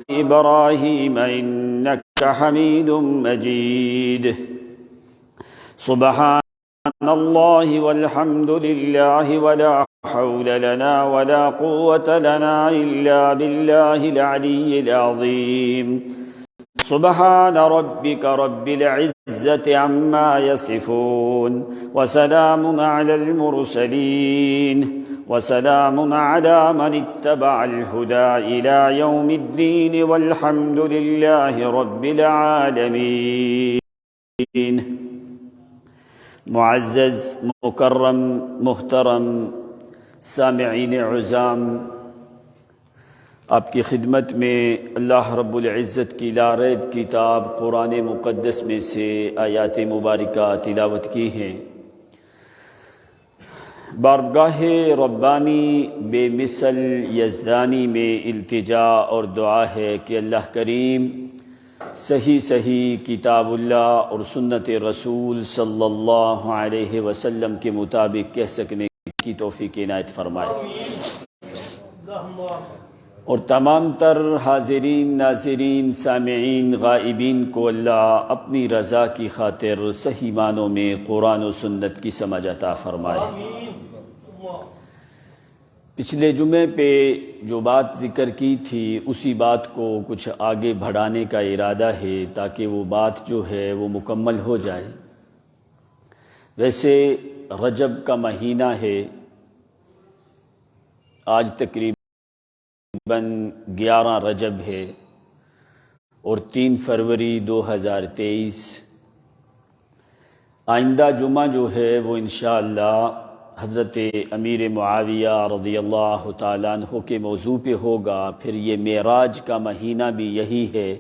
إبراهيم إنك حميد مجيد سبحان الله والحمد لله ولا حول لنا ولا قوة لنا إلا بالله العلي العظيم سبحان ربك رب العزة عما يصفون وسلام على المرسلين وسلام على من اتبع الهدى إلى يوم الدين والحمد لله رب العالمين. معزز مکرم محترم سامعین عظام، آپ کی خدمت میں اللہ رب العزت کی لا ریب کتاب قرآن مقدس میں سے آیات مبارکہ تلاوت کی ہیں۔ بارگاہ ربانی بے مثل یزدانی میں التجا اور دعا ہے کہ اللہ کریم صحیح کتاب اللہ اور سنت رسول صلی اللہ علیہ وسلم کے مطابق کہہ سکنے کی توفیق عنایت فرمائے، اور تمام تر حاضرین ناظرین سامعین غائبین کو اللہ اپنی رضا کی خاطر صحیح معنوں میں قرآن و سنت کی سمجھ عطا فرمائے۔ پچھلے جمعے پہ جو بات ذکر کی تھی اسی بات کو کچھ آگے بڑھانے کا ارادہ ہے تاکہ وہ بات جو ہے وہ مکمل ہو جائے۔ ویسے رجب کا مہینہ ہے، آج تقریباً 11 رجب ہے اور 3 فروری 2023۔ آئندہ جمعہ جو ہے وہ انشاءاللہ حضرت امیر معاویہ رضی اللہ تعالیٰ عنہ کے موضوع پہ ہوگا۔ پھر یہ معراج کا مہینہ بھی یہی ہے۔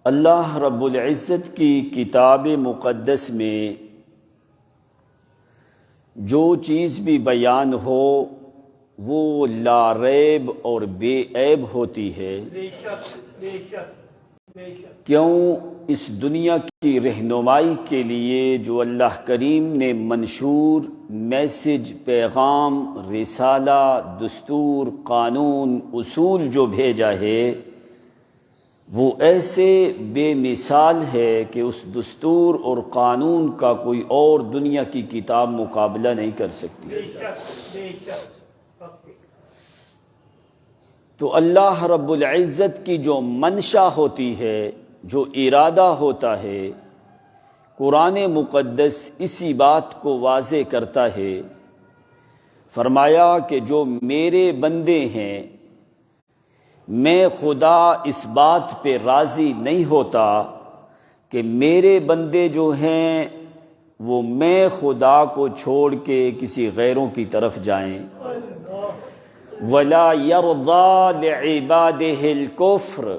اللہ رب العزت کی کتاب مقدس میں جو چیز بھی بیان ہو وہ لا ریب اور بے عیب ہوتی ہے۔ کیوں؟ اس دنیا کی رہنمائی کے لیے جو اللہ کریم نے منشور، میسج، پیغام، رسالہ، دستور، قانون، اصول جو بھیجا ہے وہ ایسے بے مثال ہے کہ اس دستور اور قانون کا کوئی اور دنیا کی کتاب مقابلہ نہیں کر سکتی۔ تو اللہ رب العزت کی جو منشا ہوتی ہے، جو ارادہ ہوتا ہے، قرآن مقدس اسی بات کو واضح کرتا ہے۔ فرمایا کہ جو میرے بندے ہیں، میں خدا اس بات پہ راضی نہیں ہوتا کہ میرے بندے جو ہیں وہ میں خدا کو چھوڑ کے کسی غیروں کی طرف جائیں۔ وَلَا يَرْضَى لِعِبَادِهِ الْكُفْرَ،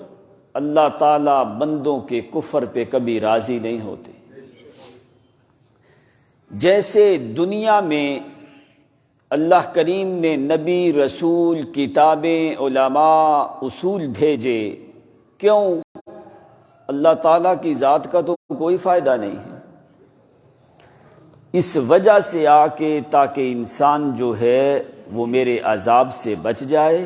اللہ تعالیٰ بندوں کے کفر پہ کبھی راضی نہیں ہوتے۔ جیسے دنیا میں اللہ کریم نے نبی، رسول، کتابیں، علماء، اصول بھیجے، کیوں؟ اللہ تعالیٰ کی ذات کا تو کوئی فائدہ نہیں ہے، اس وجہ سے آ کے تاکہ انسان جو ہے وہ میرے عذاب سے بچ جائے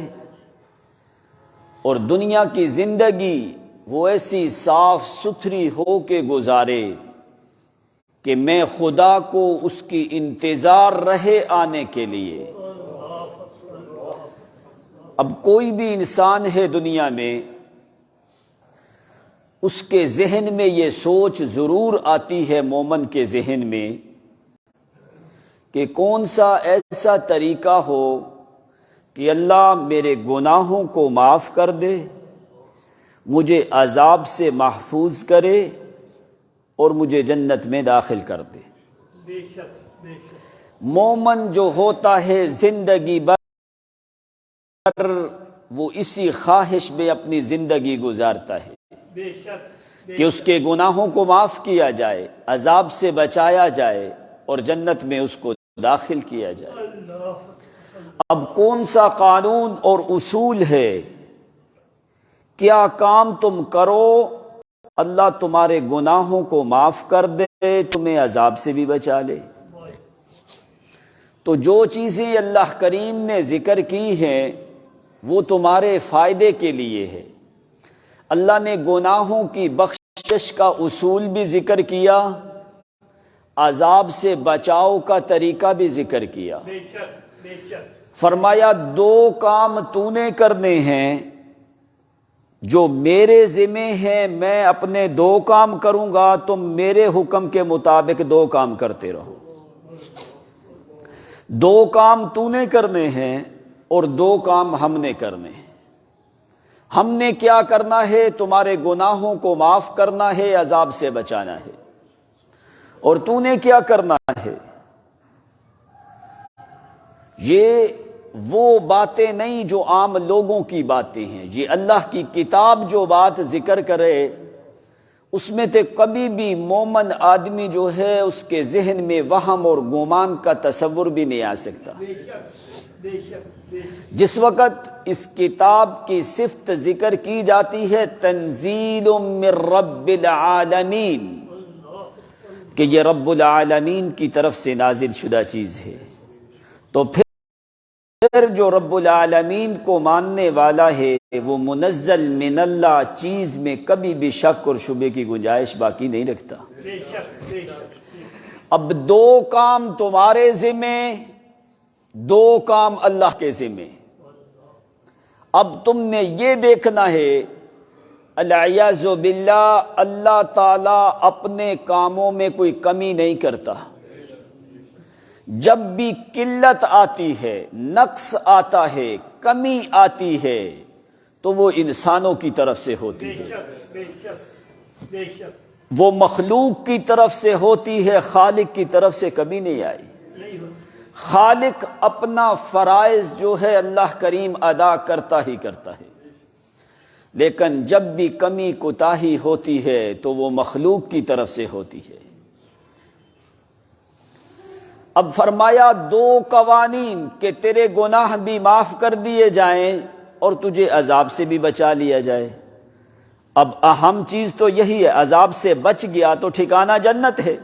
اور دنیا کی زندگی وہ ایسی صاف ستھری ہو کے گزارے کہ میں خدا کو اس کی انتظار رہے آنے کے لیے۔ اب کوئی بھی انسان ہے دنیا میں، اس کے ذہن میں یہ سوچ ضرور آتی ہے، مومن کے ذہن میں، کہ کون سا ایسا طریقہ ہو کہ اللہ میرے گناہوں کو معاف کر دے، مجھے عذاب سے محفوظ کرے اور مجھے جنت میں داخل کر دے۔ مومن جو ہوتا ہے زندگی بھر وہ اسی خواہش میں اپنی زندگی گزارتا ہے کہ اس کے گناہوں کو معاف کیا جائے، عذاب سے بچایا جائے اور جنت میں اس کو داخل کیا جائے۔ اب کون سا قانون اور اصول ہے؟ کیا کام تم کرو اللہ تمہارے گناہوں کو معاف کر دے، تمہیں عذاب سے بھی بچا لے۔ تو جو چیزیں اللہ کریم نے ذکر کی ہیں وہ تمہارے فائدے کے لیے ہے۔ اللہ نے گناہوں کی بخشش کا اصول بھی ذکر کیا، عذاب سے بچاؤ کا طریقہ بھی ذکر کیا۔ فرمایا دو کام تو نے کرنے ہیں جو میرے ذمہ ہیں، میں اپنے دو کام کروں گا، تم میرے حکم کے مطابق دو کام کرتے رہو۔ دو کام تو نے کرنے ہیں اور دو کام ہم نے کرنے ہیں۔ ہم نے کیا کرنا ہے؟ تمہارے گناہوں کو معاف کرنا ہے، عذاب سے بچانا ہے۔ اور تو نے کیا کرنا ہے؟ یہ وہ باتیں نہیں جو عام لوگوں کی باتیں ہیں، یہ اللہ کی کتاب جو بات ذکر کرے اس میں تے کبھی بھی مومن آدمی جو ہے اس کے ذہن میں وہم اور گمان کا تصور بھی نہیں آ سکتا۔ جس وقت اس کتاب کی صفت ذکر کی جاتی ہے تنزیل من رب العالمین، کہ یہ رب العالمین کی طرف سے نازل شدہ چیز ہے، تو پھر جو رب العالمین کو ماننے والا ہے وہ منزل من اللہ چیز میں کبھی بھی شک اور شبے کی گنجائش باقی نہیں رکھتا۔ اب دو کام تمہارے ذمہ، دو کام اللہ کے ذمہ۔ اب تم نے یہ دیکھنا ہے الیاذ باللہ اللہ تعالیٰ اپنے کاموں میں کوئی کمی نہیں کرتا۔ جب بھی قلت آتی ہے، نقص آتا ہے، کمی آتی ہے تو وہ انسانوں کی طرف سے ہوتی ہے، وہ مخلوق کی طرف سے ہوتی ہے، خالق کی طرف سے کبھی نہیں آئی۔ خالق اپنا فرائض جو ہے اللہ کریم ادا کرتا ہی کرتا ہے، لیکن جب بھی کمی کوتاہی ہوتی ہے تو وہ مخلوق کی طرف سے ہوتی ہے۔ اب فرمایا دو قوانین کہ تیرے گناہ بھی معاف کر دیے جائیں اور تجھے عذاب سے بھی بچا لیا جائے۔ اب اہم چیز تو یہی ہے، عذاب سے بچ گیا تو ٹھکانہ جنت ہے،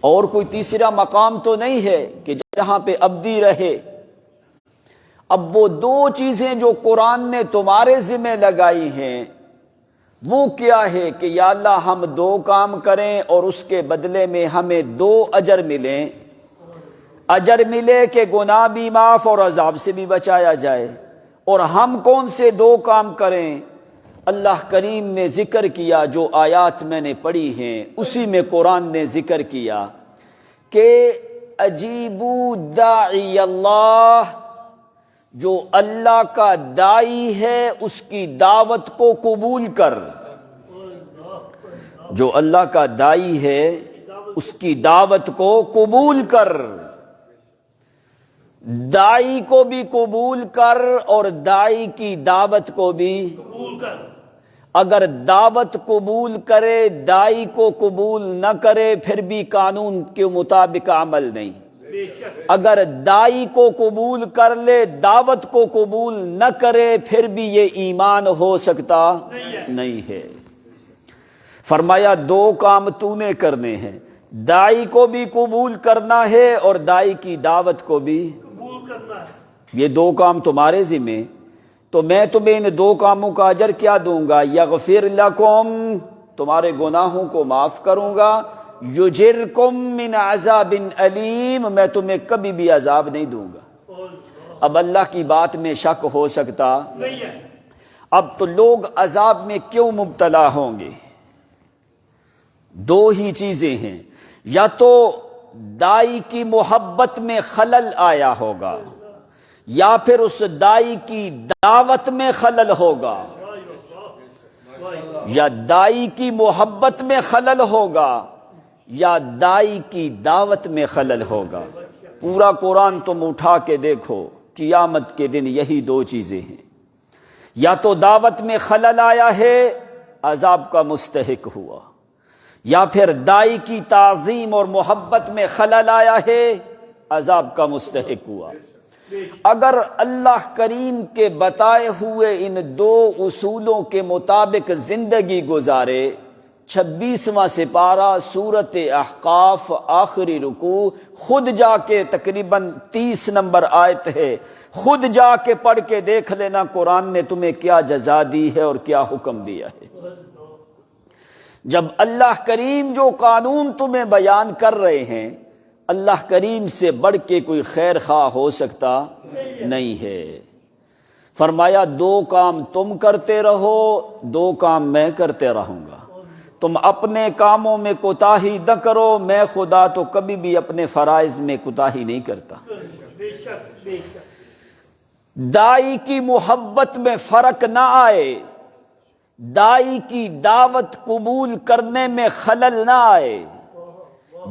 اور کوئی تیسرا مقام تو نہیں ہے کہ جہاں پہ ابدی رہے۔ اب وہ دو چیزیں جو قرآن نے تمہارے ذمہ لگائی ہیں وہ کیا ہے کہ یا اللہ ہم دو کام کریں اور اس کے بدلے میں ہمیں دو اجر ملیں۔ اجر ملے کہ گناہ بھی معاف اور عذاب سے بھی بچایا جائے۔ اور ہم کون سے دو کام کریں؟ اللہ کریم نے ذکر کیا، جو آیات میں نے پڑھی ہیں اسی میں قرآن نے ذکر کیا کہ اجیبوا داعی اللہ، جو اللہ کا داعی ہے اس کی دعوت کو قبول کر۔ جو اللہ کا داعی ہے اس کی دعوت کو قبول کر، داعی کو بھی قبول کر اور داعی کی دعوت کو بھی قبول کر۔ اگر دعوت قبول کرے داعی کو قبول نہ کرے پھر بھی قانون کے مطابق عمل نہیں۔ اگر داعی کو قبول کر لے دعوت کو قبول نہ کرے پھر بھی یہ ایمان ہو سکتا نہیں ہے۔ فرمایا دو کام تو نے کرنے ہیں، داعی کو بھی قبول کرنا ہے اور داعی کی دعوت کو بھی قبول کرنا ہے۔ یہ دو کام تمہارے ذمہ، تو میں تمہیں ان دو کاموں کا اجر کیا دوں گا؟ یغفر لکم، تمہارے گناہوں کو معاف کروں گا، یجرکم من عذاب علیم، میں تمہیں کبھی بھی عذاب نہیں دوں گا۔ اب اللہ کی بات میں شک ہو سکتا نہیں ہے۔ اب تو لوگ عذاب میں کیوں مبتلا ہوں گے؟ دو ہی چیزیں ہیں، یا تو داعی کی محبت میں خلل آیا ہوگا، یا پھر اس داعی کی دعوت میں خلل ہوگا، یا داعی کی محبت میں خلل ہوگا یا داعی کی دعوت میں خلل ہوگا۔ پورا قرآن تم اٹھا کے دیکھو، قیامت کے دن یہی دو چیزیں ہیں، یا تو دعوت میں خلل آیا ہے عذاب کا مستحق ہوا، یا پھر داعی کی تعظیم اور محبت میں خلل آیا ہے عذاب کا مستحق ہوا۔ اگر اللہ کریم کے بتائے ہوئے ان دو اصولوں کے مطابق زندگی گزارے، 26واں سپارہ سورۃ احقاف آخری رکوع، خود جا کے تقریباً 30 نمبر آیت ہے، خود جا کے پڑھ کے دیکھ لینا قرآن نے تمہیں کیا جزا دی ہے اور کیا حکم دیا ہے۔ جب اللہ کریم جو قانون تمہیں بیان کر رہے ہیں، اللہ کریم سے بڑھ کے کوئی خیر خواہ ہو سکتا نہیں ہے۔ فرمایا دو کام تم کرتے رہو، دو کام میں کرتے رہوں گا۔ تم اپنے کاموں میں کوتاہی نہ کرو، میں خدا تو کبھی بھی اپنے فرائض میں کوتاہی نہیں کرتا۔ دائی کی محبت میں فرق نہ آئے، دائی کی دعوت قبول کرنے میں خلل نہ آئے۔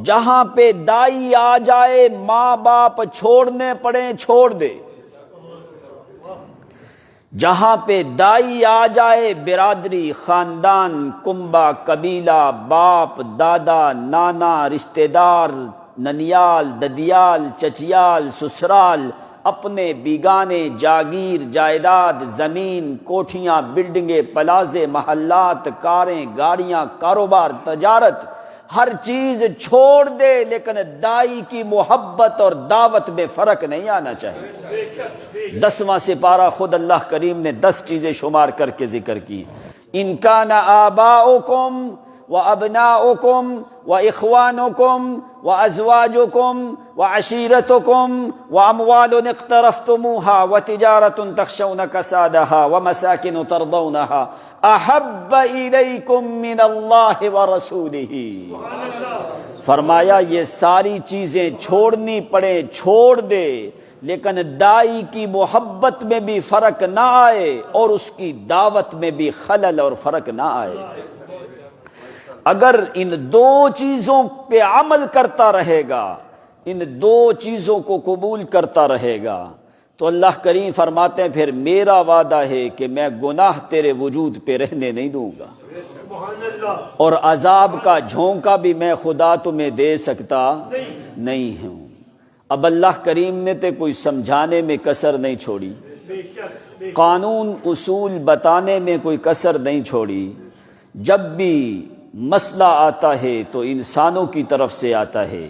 جہاں پہ دائی آ جائے ماں باپ چھوڑنے پڑیں چھوڑ دے، جہاں پہ دائی آ جائے برادری، خاندان، کنبہ، قبیلہ، باپ، دادا، نانا، رشتہ دار، ننیال، ددیال، چچیال، سسرال، اپنے بیگانے، جاگیر، جائیداد، زمین، کوٹھیاں، بلڈنگیں، پلازے، محلات، کاریں، گاڑیاں، کاروبار، تجارت، ہر چیز چھوڑ دے، لیکن دائی کی محبت اور دعوت میں فرق نہیں آنا چاہیے۔ 10واں سپارہ خود اللہ کریم نے 10 چیزیں شمار کر کے ذکر کی۔ ان کان آباؤکم وابناؤکم واخوانکم وازواجکم وعشیرتکم واموال اقترفتموها وتجارۃ تخشون کسادها ومساکن ترضونها احب الیکم من اللہ ورسولہ۔ فرمایا یہ ساری چیزیں چھوڑنی پڑے چھوڑ دے، لیکن دائی کی محبت میں بھی فرق نہ آئے اور اس کی دعوت میں بھی خلل اور فرق نہ آئے۔ اگر ان دو چیزوں پہ عمل کرتا رہے گا، ان دو چیزوں کو قبول کرتا رہے گا، تو اللہ کریم فرماتے ہیں پھر میرا وعدہ ہے کہ میں گناہ تیرے وجود پہ رہنے نہیں دوں گا، اور عذاب کا جھونکا بھی میں خدا تمہیں دے سکتا نہیں ہوں۔ اب اللہ کریم نے تو کوئی سمجھانے میں کسر نہیں چھوڑی، قانون اصول بتانے میں کوئی کسر نہیں چھوڑی۔ جب بھی مسئلہ آتا ہے تو انسانوں کی طرف سے آتا ہے،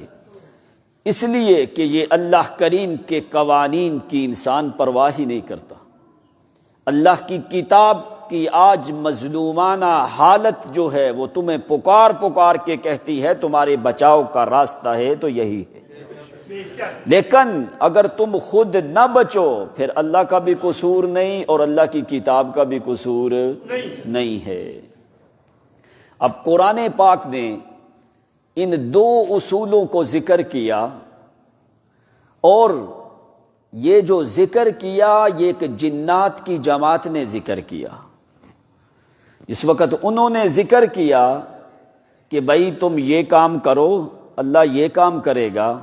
اس لیے کہ یہ اللہ کریم کے قوانین کی انسان پرواہ ہی نہیں کرتا۔ اللہ کی کتاب کی آج مظلومانہ حالت جو ہے وہ تمہیں پکار پکار کے کہتی ہے تمہارے بچاؤ کا راستہ ہے تو یہی ہے، لیکن اگر تم خود نہ بچو پھر اللہ کا بھی قصور نہیں اور اللہ کی کتاب کا بھی قصور نہیں ہے۔ اب قرآن پاک نے ان دو اصولوں کو ذکر کیا، اور یہ جو ذکر کیا یہ ایک جنات کی جماعت نے ذکر کیا۔ اس وقت انہوں نے ذکر کیا کہ بھائی تم یہ کام کرو، اللہ یہ کام کرے گا۔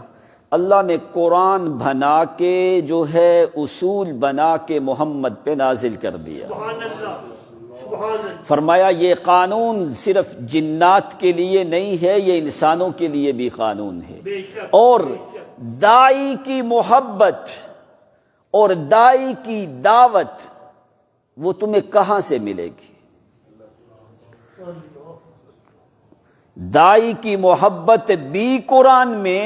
اللہ نے قرآن بنا کے جو ہے اصول بنا کے محمد پہ نازل کر دیا۔ فرمایا یہ قانون صرف جنات کے لیے نہیں ہے، یہ انسانوں کے لیے بھی قانون ہے۔ اور دائی کی محبت اور دائی کی دعوت وہ تمہیں کہاں سے ملے گی؟ دائی کی محبت بھی قرآن میں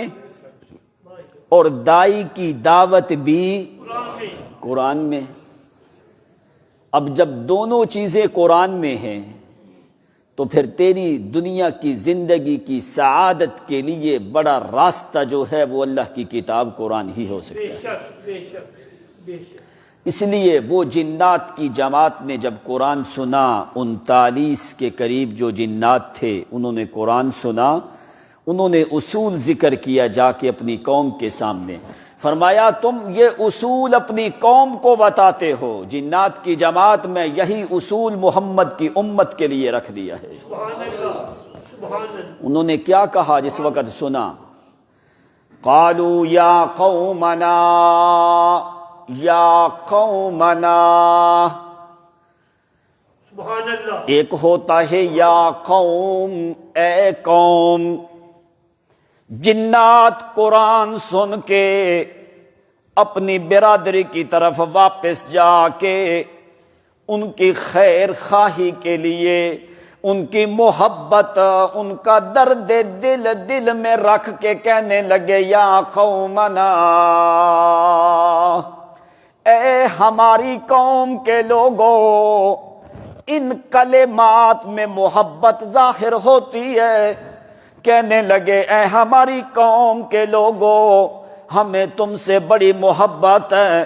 اور دائی کی دعوت بھی قرآن میں۔ اب جب دونوں چیزیں قرآن میں ہیں تو پھر تیری دنیا کی زندگی کی سعادت کے لیے بڑا راستہ جو ہے وہ اللہ کی کتاب قرآن ہی ہو سکتا ہے۔ اس لیے وہ جنات کی جماعت نے جب قرآن سنا، 39 کے قریب جو جنات تھے انہوں نے قرآن سنا، انہوں نے اصول ذکر کیا جا کے اپنی قوم کے سامنے۔ فرمایا تم یہ اصول اپنی قوم کو بتاتے ہو، جنات کی جماعت میں یہی اصول محمد کی امت کے لیے رکھ دیا ہے۔ انہوں نے کیا کہا جس وقت سنا؟ قالوا یا قومنا یا قومنا۔ ایک ہوتا ہے یا قوم، اے قوم۔ جنات قرآن سن کے اپنی برادری کی طرف واپس جا کے ان کی خیر خواہی کے لیے، ان کی محبت، ان کا درد دل میں رکھ کے کہنے لگے یا قومنا، اے ہماری قوم کے لوگوں، ان کلمات میں محبت ظاہر ہوتی ہے۔ کہنے لگے اے ہماری قوم کے لوگوں، ہمیں تم سے بڑی محبت ہے،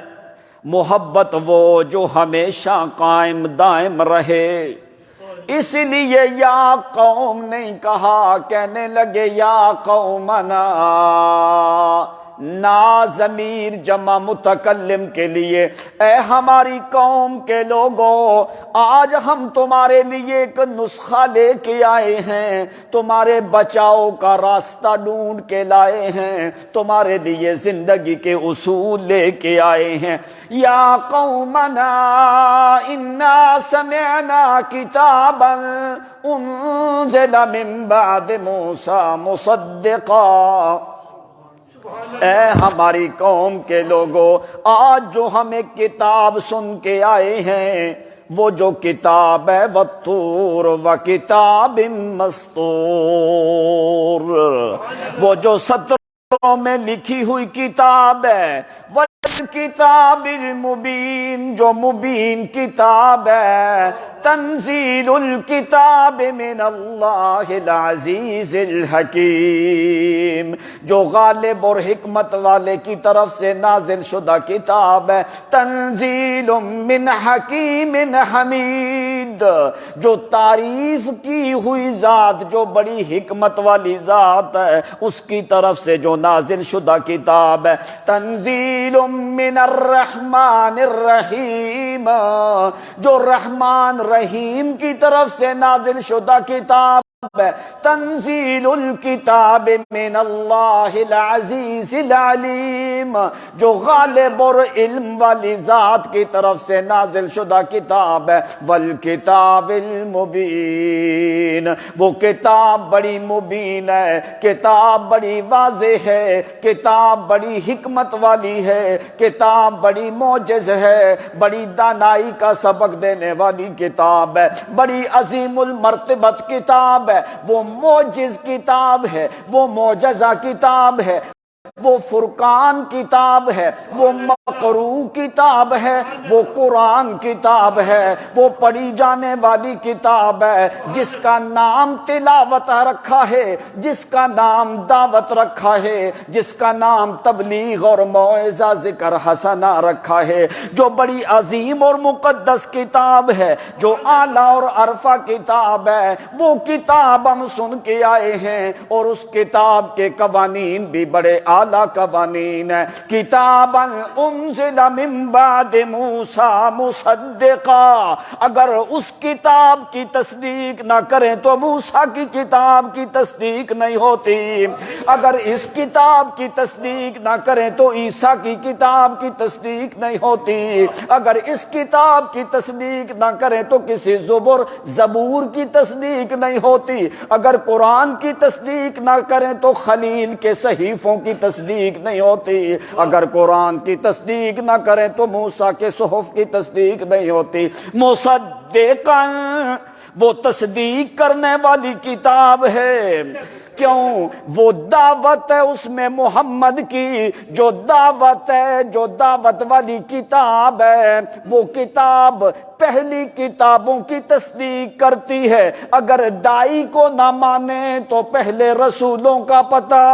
محبت وہ جو ہمیشہ قائم دائم رہے۔ اس لیے یا قوم نہیں کہا، کہنے لگے یا قومنا، نا ضمیر جمع متکلم کے لیے، اے ہماری قوم کے لوگوں، آج ہم تمہارے لیے ایک نسخہ لے کے آئے ہیں، تمہارے بچاؤ کا راستہ ڈھونڈ کے لائے ہیں، تمہارے لیے زندگی کے اصول لے کے آئے ہیں۔ یا قومنا انا سمعنا کتابا انزل من بعد موسیٰ مصدقا، اے ہماری قوم کے لوگوں، آج جو ہم ایک کتاب سن کے آئے ہیں، وہ جو کتاب ہے والطور و کتاب مسطور، وہ جو سطروں میں لکھی ہوئی کتاب ہے، کتاب المبین، جو مبین کتاب ہے، تنزیل الکتاب من اللہ العزیز الحکیم، جو غالب اور حکمت والے کی طرف سے نازل شدہ کتاب ہے، تنزیل من حکیم حمید، جو تعریف کی ہوئی ذات، جو بڑی حکمت والی ذات ہے، اس کی طرف سے جو نازل شدہ کتاب ہے، تنزیل من الرحمن الرحیم، جو رحمان رحیم کی طرف سے نازل شدہ کتاب ہے، تنزیل الکتاب من اللہ العزیز العلیم، جو غالب اور علم والی ذات کی طرف سے نازل شدہ کتاب ہے، والکتاب المبین، وہ کتاب بڑی مبین ہے، کتاب بڑی واضح ہے، کتاب بڑی حکمت والی ہے، کتاب بڑی معجز ہے، بڑی دانائی کا سبق دینے والی کتاب ہے، بڑی عظیم المرتبت کتاب ہے، وہ معجز کتاب ہے، وہ معجزہ کتاب ہے، وہ فرقان کتاب ہے، وہ مقروء کتاب ہے، وہ قرآن کتاب ہے، وہ پڑھی جانے والی کتاب ہے، جس کا نام تلاوت رکھا ہے، جس کا نام دعوت رکھا ہے، جس کا نام تبلیغ اور موعظہ ذکر حسنہ رکھا ہے، جو بڑی عظیم اور مقدس کتاب ہے، جو اعلیٰ اور عرفہ کتاب ہے، وہ کتاب ہم سن کے آئے ہیں، اور اس کتاب کے قوانین بھی بڑے اعلیٰ قوانین ہے۔ کتابا انزل من بعد موسیٰ مصدقا، اگر اس کتاب کی تصدیق نہ کریں تو موسیٰ کی کتاب کی تصدیق نہیں ہوتی، اگر اس کتاب کی تصدیق نہ کریں تو عیسیٰ کی کتاب کی تصدیق نہیں ہوتی، اگر اس کتاب کی تصدیق نہ کریں تو کسی زبور کی تصدیق نہیں ہوتی، اگر قرآن کی تصدیق نہ کریں تو خلیل کے صحیفوں کی تصدیق نہیں ہوتی، اگر قرآن کی تصدیق نہ کریں تو موسیٰ کے صحف کی تصدیق نہیں ہوتی۔ مصدقاً، وہ تصدیق کرنے والی کتاب ہے، کیوں؟ وہ دعوت ہے اس میں محمد کی، جو دعوت ہے، جو دعوت والی کتاب ہے، وہ کتاب پہلی کتابوں کی تصدیق کرتی ہے، اگر داعی کو نہ مانے تو پہلے رسولوں کا پتہ،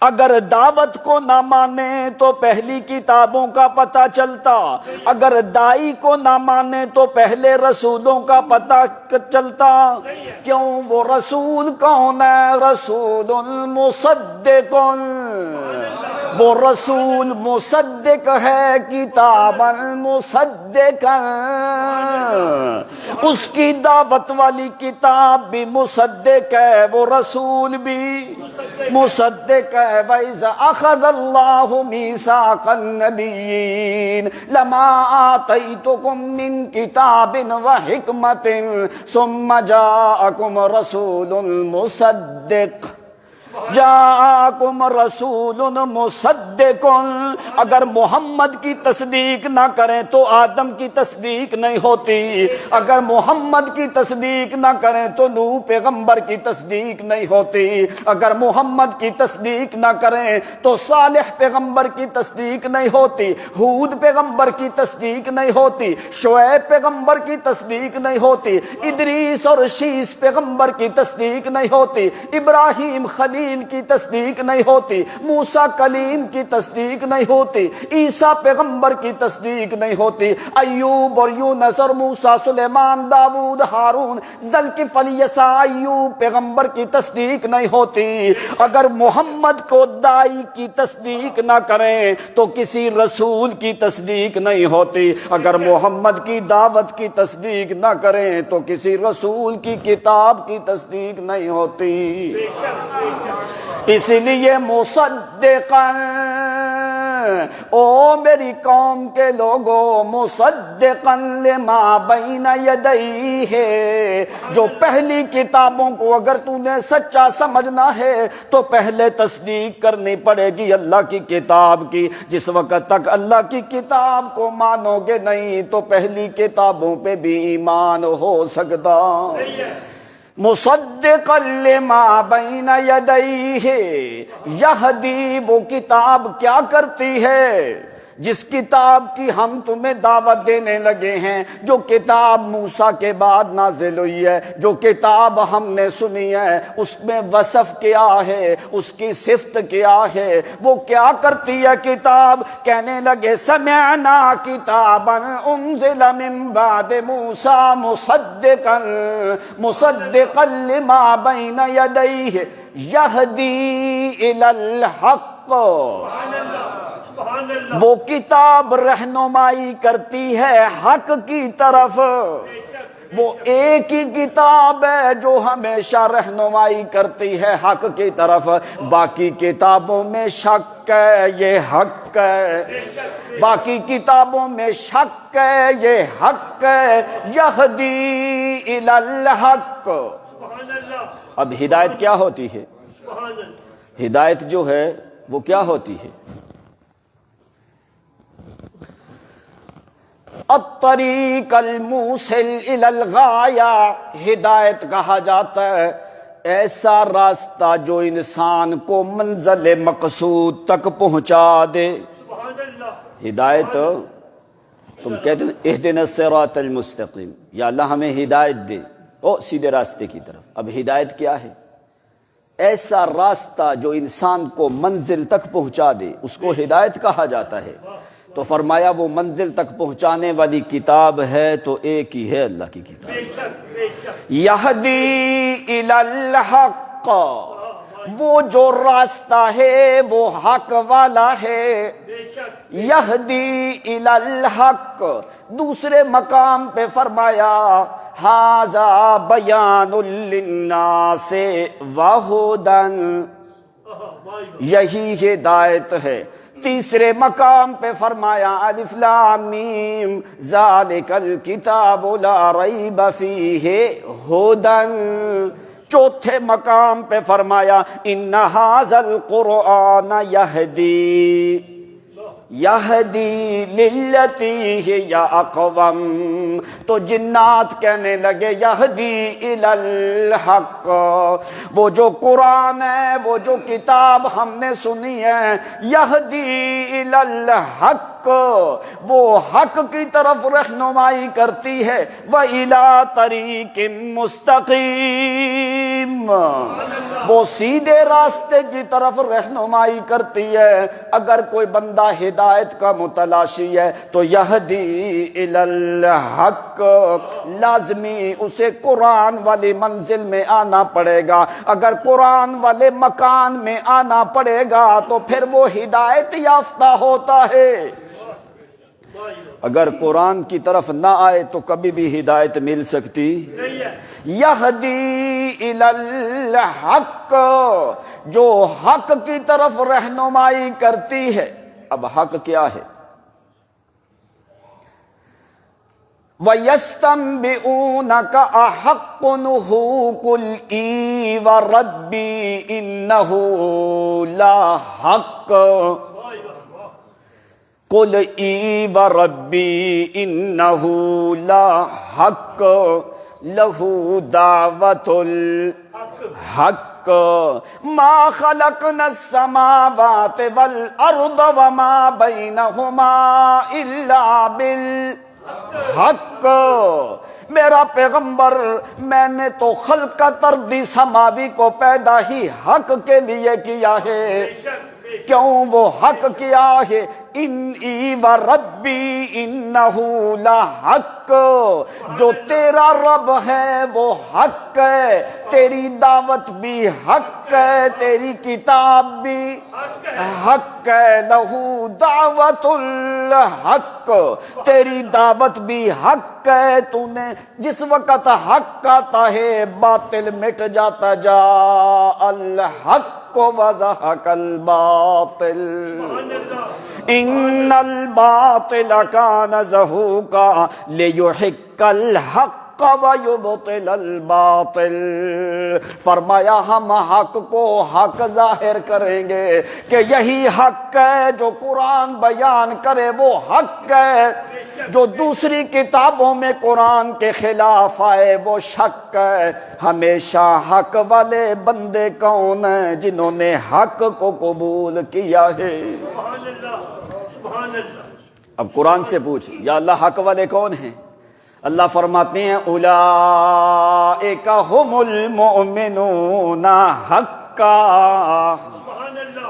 اگر دعوت کو نہ مانے تو پہلی کتابوں کا پتہ چلتا، اگر داعی کو نہ مانے تو پہلے رسولوں کا پتہ چلتا۔ کیوں؟ وہ رسول کون ہے؟ رسول مصدق، وہ رسول مصدق ہے، کتاب مصدق، اس کی دعوت والی کتاب بھی مصدق ہے، وہ رسول بھی مصدق ہے۔ وَإِذَا أَخَذَ اللَّهُ مِيثَاقَ النَّبِيِّينَ لَمَا آتَيْتُكُم مِّن كِتَابٍ وَحِكْمَةٍ ثُمَّ جَاءَكُمْ رَسُولٌ مُصَدِّقٌ، جاءکم رسول مصدق، اگر محمد کی تصدیق نہ کریں تو آدم کی تصدیق نہیں ہوتی، اگر محمد کی تصدیق نہ کریں تو نوح پیغمبر کی تصدیق نہیں ہوتی، اگر محمد کی تصدیق نہ کریں تو صالح پیغمبر کی تصدیق نہیں ہوتی، ہود پیغمبر کی تصدیق نہیں ہوتی، شعیب پیغمبر کی تصدیق نہیں ہوتی، ادریس اور شیس پیغمبر کی تصدیق نہیں ہوتی، ابراہیم خلیل کی تصدیق نہیں ہوتی، موسیٰ کلیم کی تصدیق نہیں ہوتی، عیسیٰ پیغمبر کی تصدیق نہیں ہوتی، ایوب اور یونس اور موسیٰ، سلیمان، داؤد، ہارون، ذوالکفل، الیسع، ایوب پیغمبر کی تصدیق نہیں ہوتی۔ اگر محمد کو دائی کی تصدیق نہ کریں تو کسی رسول کی تصدیق نہیں ہوتی، اگر محمد کی دعوت کی تصدیق نہ کریں تو کسی رسول کی کتاب کی تصدیق نہیں ہوتی۔ اس لیے مصدقاً، او میری قوم کے لوگوں، مصدقاً لما بین یدیہ، جو پہلی کتابوں کو اگر تو نے سچا سمجھنا ہے تو پہلے تصدیق کرنی پڑے گی اللہ کی کتاب کی۔ جس وقت تک اللہ کی کتاب کو مانو گے نہیں تو پہلی کتابوں پہ بھی ایمان ہو سکتا۔ مصدقا لما بین یدیہ، یہدی، وہ کتاب کیا کرتی ہے جس کتاب کی ہم تمہیں دعوت دینے لگے ہیں، جو کتاب موسیٰ کے بعد نازل ہوئی ہے، جو کتاب ہم نے سنی ہے، اس میں وصف کیا ہے، اس کی صفت کیا ہے، وہ کیا کرتی ہے کتاب؟ کہنے لگے سمعنا کتابا انزل من بعد موسیٰ مصدقا لما بین یدیہ یہدی الی الحق، وہ کتاب رہنمائی کرتی ہے حق کی طرف۔ وہ ایک ہی کتاب ہے جو ہمیشہ رہنمائی کرتی ہے حق کی طرف، باقی کتابوں میں شک ہے، یہ حق ہے، باقی کتابوں میں شک ہے، یہ حق ہے، یہدی الی الحق۔ اب ہدایت کیا ہوتی ہے؟ ہدایت جو ہے وہ کیا ہوتی ہے؟ الطریق الموصل الی الغایہ، ہدایت کہا جاتا ہے ایسا راستہ جو انسان کو منزل مقصود تک پہنچا دے۔ ہدایت، تم کہتے ہیں اہدنا الصراط المستقیم، یا اللہ ہمیں ہدایت دے او سیدھے راستے کی طرف۔ اب ہدایت کیا ہے؟ ایسا راستہ جو انسان کو منزل تک پہنچا دے، اس کو ہدایت کہا جاتا ہے۔ تو فرمایا وہ منزل تک پہنچانے والی کتاب ہے تو ایک ہی ہے، اللہ کی کتاب۔ یہدی الی الحق، وہ جو راستہ ہے وہ حق والا ہے۔ یہدی الی الحق، دوسرے مقام پہ فرمایا ھذا بیان للناس وہدی، یہی ہدایت ہے۔ تیسرے مقام پہ فرمایا الف لام میم ذالک الکتاب لا ریب فیہ ھدی۔ چوتھے مقام پہ فرمایا ان ھذا القرآن یہدی للتی ہی اقوم۔ تو جنات کہنے لگے یہدی الی الحق، وہ جو قرآن ہے، وہ جو کتاب ہم نے سنی ہے، یہدی الی الحق، وہ حق کی طرف رہنمائی کرتی ہے، وَإِلَىٰ طَرِيقٍ مُسْتَقِيمٍ، وہ سیدھے راستے کی طرف رہنمائی کرتی ہے۔ اگر کوئی بندہ ہدایت کا متلاشی ہے تو یہدی الی الحق، لازمی اسے قرآن والی منزل میں آنا پڑے گا۔ اگر قرآن والے مکان میں آنا پڑے گا تو پھر وہ ہدایت یافتہ ہوتا ہے۔ اگر قرآن کی طرف نہ آئے تو کبھی بھی ہدایت مل سکتی یہدی الی الحق، جو حق کی طرف رہنمائی کرتی ہے۔ اب حق کیا ہے؟ وَيَسْتَنْبِئُونَكَ أَحَقٌّ هُوَ قُلْ إِي وَرَبِّي إِنَّهُ لَحَقٌّ قُلْ إِي وَرَبِّي إِنَّهُ لَحَقٌّ لَهُ دَعْوَةُ الْحَقِّ مَا خَلَقْنَا السَّمَاوَاتِ وَالْأَرْضَ وَمَا بَيْنَهُمَا إِلَّا بالحق میرا پیغمبر، میں نے تو خلقت ارضی سماوی کو پیدا ہی حق کے لیے کیا ہے۔ کیوں وہ حق کیا ہے؟ انی و ربی انہ لحق، جو تیرا رب ہے وہ حق ہے، تیری دعوت بھی حق ہے، تیری کتاب بھی حق ہے۔ لہو دعوت الحق، تیری دعوت بھی حق ہے۔ تو نے جس وقت حق آتا ہے باطل مٹ جاتا، جا الحق وزهق الباطل ان الباطل كان زهوقا ليحق الحق ويبطل الباطل۔ فرمایا ہم حق کو حق ظاہر کریں گے کہ یہی حق ہے، جو قرآن بیان کرے وہ حق ہے، جو دوسری کتابوں میں قرآن کے خلاف آئے وہ شک ہے۔ ہمیشہ حق والے بندے کون ہیں؟ جنہوں نے حق کو قبول کیا ہے۔ اب قرآن سے پوچھ یا اللہ حق والے کون ہیں؟ اللہ فرماتے ہیں اولئک هم المؤمنون حقا،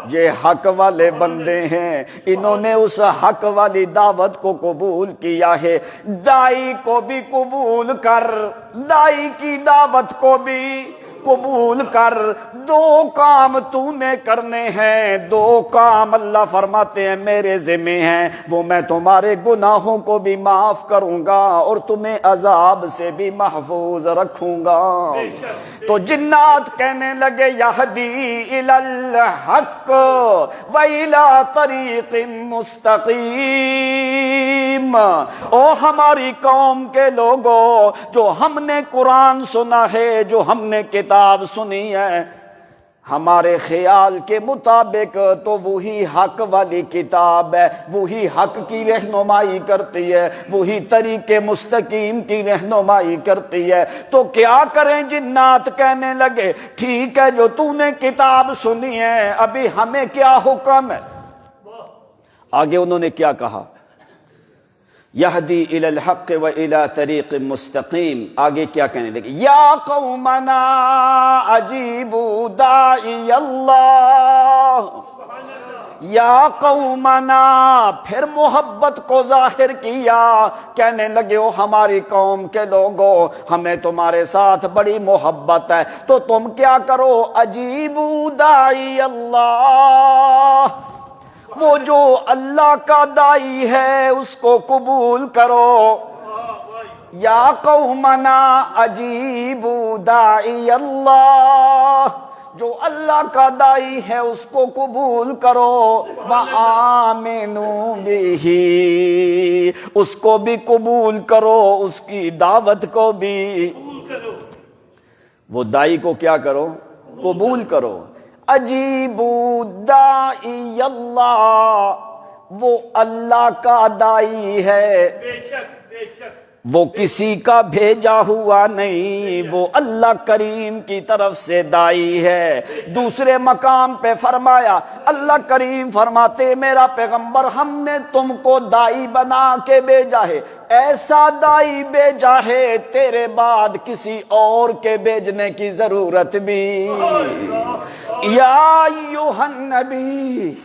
یہ حق والے بندے ہیں، انہوں نے اس حق والی دعوت کو قبول کیا ہے۔ دائی کو بھی قبول کر، دائی کی دعوت کو بھی قبول کر۔ دو کام تو نے کرنے ہیں، دو کام اللہ فرماتے ہیں میرے ذمہ ہیں، وہ میں تمہارے گناہوں کو بھی معاف کروں گا اور تمہیں عذاب سے بھی محفوظ رکھوں گا۔ تو جنات کہنے لگے یہدی الی الحق و الی طریق مستقیم، او ہماری قوم کے لوگوں، جو ہم نے قرآن سنا ہے، جو ہم نے کتاب سنی ہے، ہمارے خیال کے مطابق تو وہی حق والی کتاب ہے، وہی حق کی رہنمائی کرتی ہے، وہی طریق مستقیم کی رہنمائی کرتی ہے۔ تو کیا کریں؟ جنات کہنے لگے ٹھیک ہے، جو تو نے کتاب سنی ہے، ابھی ہمیں کیا حکم ہے؟ آگے انہوں نے کیا کہا؟ یہدی الی الحق و الی طریق مستقیم۔ آگے کیا کہنے لگے؟ یا قومنا اجیبوا داعی اللہ، یا قومنا، پھر محبت کو ظاہر کیا، کہنے لگے او ہماری قوم کے لوگوں، ہمیں تمہارے ساتھ بڑی محبت ہے، تو تم کیا کرو؟ اجیبوا داعی اللہ، وہ جو اللہ کا دائی ہے اس کو قبول کرو۔ یا قومنا اجیبوا داعی اللہ، جو اللہ کا دائی ہے اس کو قبول کرو۔ وآمنوا بہ، اس کو بھی قبول کرو، اس کی دعوت کو بھی۔ وہ دائی کو کیا کرو؟ قبول کرو۔ اجیبوا داعی اللہ، وہ اللہ کا دائی ہے، وہ کسی کا بھیجا ہوا نہیں، وہ اللہ کریم کی طرف سے دائی ہے۔ دوسرے مقام پہ فرمایا، اللہ کریم فرماتے میرا پیغمبر ہم نے تم کو دائی بنا کے بھیجا ہے، ایسا دائی بھیجا ہے تیرے بعد کسی اور کے بھیجنے کی ضرورت بھی۔ یا ایھا النبی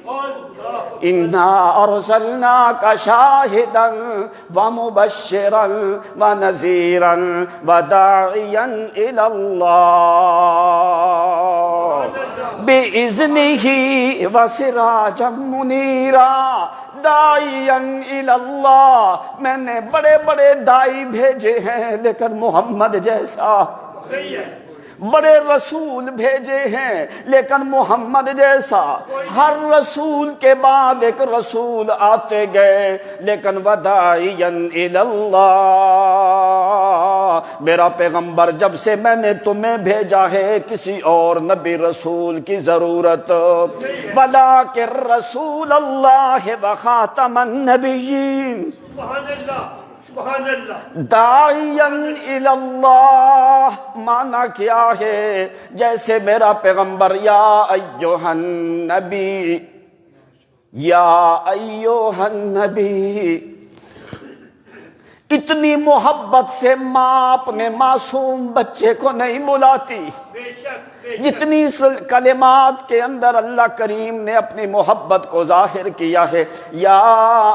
انا ارسلناک شاہدا ومبشرا ونذیرا وداعیا الی اللہ باذنہ وسراجا منیرا۔ داعیا الی اللہ، میں نے بڑے بڑے دائی بھیجے ہیں لیکن محمد جیسا بڑے رسول بھیجے ہیں، لیکن محمد جیسا ہر رسول کے بعد ایک رسول آتے گئے، لیکن وداعیا الی اللہ، میرا پیغمبر جب سے میں نے تمہیں بھیجا ہے کسی اور نبی رسول کی ضرورت، ولیکن رسول اللہ وخاتم النبیین، داعیا الی اللہ، معنی کیا ہے؟ جیسے میرا پیغمبر یا ایھا النبی، یا ایھا النبی، اتنی محبت سے ماں اپنے معصوم بچے کو نہیں بلاتی جتنی کلمات کے اندر اللہ کریم نے اپنی محبت کو ظاہر کیا ہے۔ یا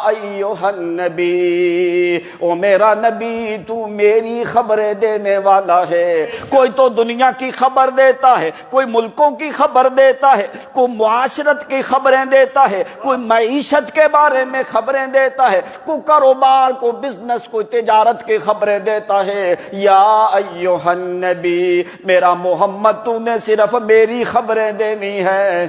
ایھا النبی، او میرا نبی تو میری خبریں دینے والا ہے۔ کوئی تو دنیا کی خبر دیتا ہے، کوئی ملکوں کی خبر دیتا ہے، کوئی معاشرت کی خبریں دیتا ہے، کوئی معیشت کے بارے میں خبریں دیتا ہے، کوئی کاروبار، کوئی بزنس، کوئی تجارت کی خبریں دیتا ہے۔ یا ایھا النبی، میرا محمد تو نے صرف میری خبریں دینی ہے۔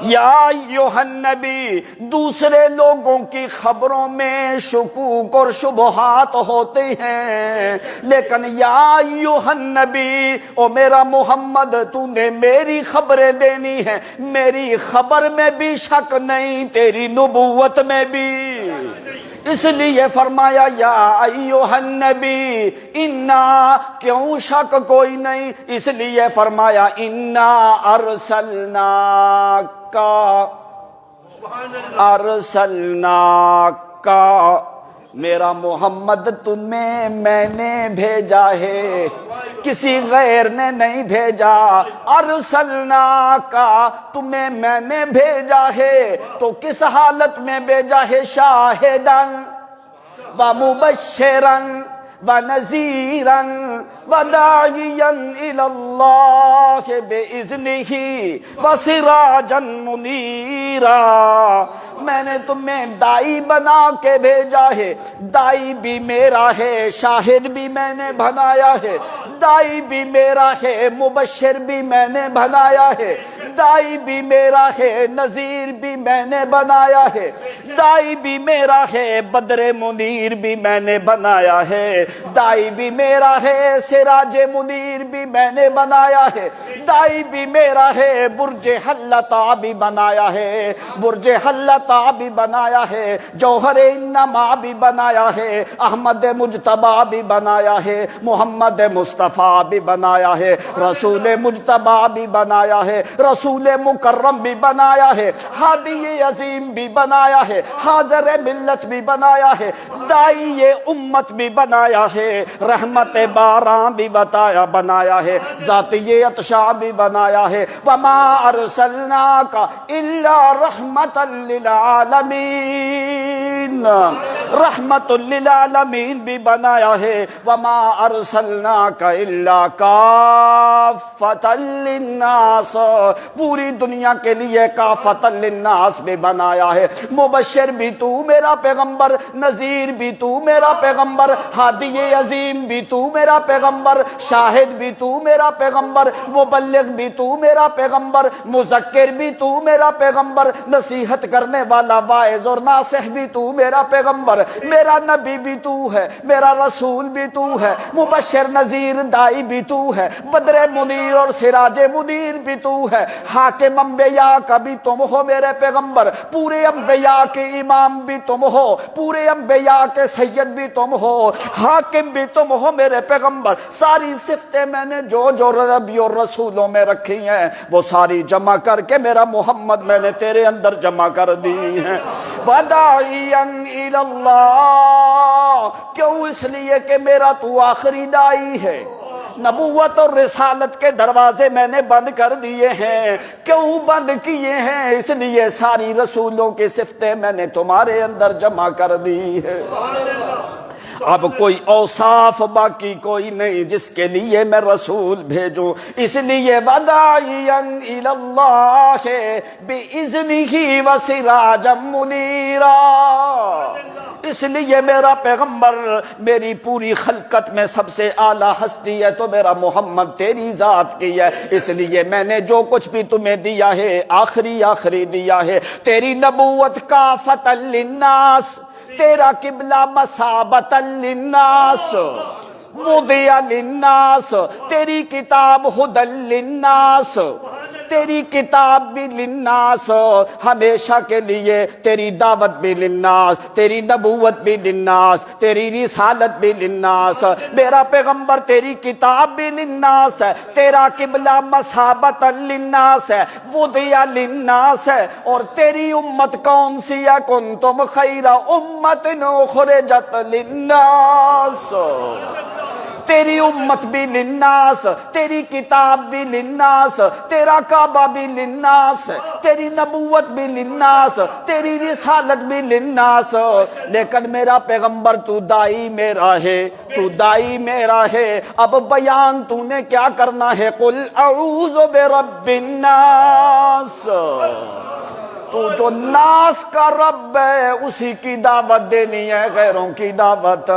یا ایھا النبی، دوسرے لوگوں کی خبروں میں شکوک اور شبہات ہوتے ہیں، لیکن یا ایھا النبی، او میرا محمد تو نے میری خبریں دینی ہے، میری خبر میں بھی شک نہیں، تیری نبوت میں بھی۔ اس لیے فرمایا یا ایھا النبی، انا، کیوں شک کوئی نہیں، اس لیے فرمایا انا ارسلناک، ارسلناک، میرا محمد تمہیں میں نے بھیجا ہے، کسی غیر نے نہیں بھیجا۔ ارسلناک، تمہیں میں نے بھیجا ہے، تو کس حالت میں بھیجا ہے؟ شاہداً ومبشراً ونذیراً وداعیا الی اللہ بإذنہ وسراجا منیرا، میں نے تمہیں دائی بنا کے بھیجا ہے۔ دائی بھی میرا ہے، شاہد بھی میں نے بنایا ہے، دائی بھی میرا ہے، مبشر بھی میں نے بنایا ہے، دائی بھی میرا ہے، نذیر بھی میں نے بنایا ہے، دائی بھی میرا ہے، بدر منیر بھی میں نے بنایا ہے، دائی بھی میرا ہے، سراج منیر بھی میں نے بنایا ہے، دائی بھی میرا ہے، برج حلتا بھی بنایا ہے، برج حلتا بھی بنایا ہے، جوہر انما بھی بنایا ہے، احمد مجتبی بھی بنایا ہے، محمد مصطفیٰ بھی بنایا ہے، رسول مجتبی بھی بنایا ہے، رسول مکرم بھی بنایا ہے، ہادی عظیم بھی بنایا ہے، حاضر ملت بھی بنایا ہے، دائی امت بھی بنایا ہے، رحمت باراں بھی بنایا ہے، ذاتی عطشاں بھی بنایا ہے، وما ارسلناک الا رحمتا للعالمین، رحمت للعالمین بھی بنایا ہے، وما ارسلناک الا کافۃ للناس، پوری دنیا کے لیے کافۃ للناس بھی بنایا ہے۔ مبشر بھی تو میرا پیغمبر، نذیر بھی تو میرا پیغمبر، ہادی عظیم بھی تو میرا پیغمبر، شاہد بھی تو میرا پیغمبر، مبلغ بھی تو میرا پیغمبر، مذکر بھی تو میرا پیغمبر، نصیحت کرنے والا واعظ اور ناصح بھی تو میرا پیغمبر، میرا نبی بھی تو ہے، میرا رسول بھی تو ہے، مبشر نذیر دائی بھی تو ہے، بدر منیر اور سراج منیر بھی تو ہے، حاکم انبیاء کا بھی تم ہو میرے پیغمبر، پورے انبیاء کے امام بھی تم ہو، پورے انبیاء کے سید بھی تم ہو، حاکم بھی تم ہو میرے پیغمبر۔ ساری صفتیں میں نے جو نبی اور رسولوں میں رکھی ہیں وہ ساری جمع کر کے میرا محمد میں نے تیرے اندر جمع کر دی ہیں۔ وداعیا الی اللہ، کیوں؟ اس لیے کہ میرا تو آخری دائی ہے، نبوت اور رسالت کے دروازے میں نے بند کر دیے ہیں۔ کیوں بند کیے ہیں؟ اس لیے ساری رسولوں کی صفتیں میں نے تمہارے اندر جمع کر دی ہے۔ اب کوئی اوصاف باقی کوئی نہیں جس کے لیے میں رسول بھیجوں، اس لیے وداعیا الی اللہ بإذنہ وسراجا منیرا، اس لیے میرا پیغمبر میری پوری خلقت میں سب سے اعلیٰ ہستی ہے تو میرا محمد تیری ذات کی ہے، اس لیے میں نے جو کچھ بھی تمہیں دیا ہے آخری دیا ہے۔ تیری نبوت کافۃ للناس، تیرا قبلہ مثابۃ للناس، وضع للناس، تیری کتاب ہدی للناس، تیری کتاب بھی للناس ہمیشہ کے لیے، تیری دعوت بھی للناس، تیری نبوت بھی للناس، تیری رسالت بھی للناس، میرا پیغمبر تیری کتاب بھی للناس ہے، تیرا قبلہ مثابۃ للناس ہے، وضع للناس ہے، اور تیری امت کون سی ہے؟ کنتم خیر امت اخرجت للناس، تیری امت بھی للناس، تیری کتاب بھی للناس، تیرا کعبہ بھی للناس، تیری نبوت بھی للناس، تیری رسالت بھی للناس، لیکن میرا پیغمبر تو دائی میرا ہے، تو دائی میرا ہے، اب بیان تو نے کیا کرنا ہے؟ قل اعوذ برب الناس، تو جو ناس کا رب ہے اسی کی دعوت دینی ہے، غیروں کی دعوت۔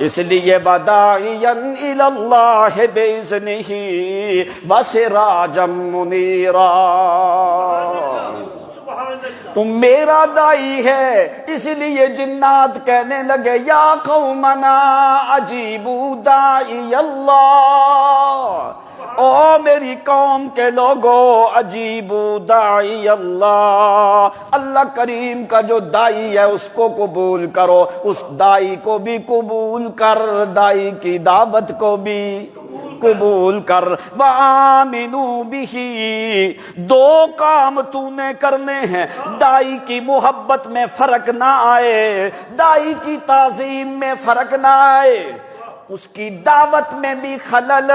اس لیے وداعیا الی اللہ باذنہ وسراجا منیرا، تم میرا دائی ہے، اس لیے جنات کہنے لگے یا قومنا اجیبوا داعی اللہ، او میری قوم کے لوگو اجیبوا داعی اللہ، اللہ کریم کا جو دائی ہے اس کو قبول کرو، اس دائی کو بھی قبول کر، دائی کی دعوت کو بھی قبول کر۔ وآمنوا بہ، دو کام تو نے کرنے ہیں، دائی کی محبت میں فرق نہ آئے، دائی کی تعظیم میں فرق نہ آئے، اس کی دعوت میں بھی خلل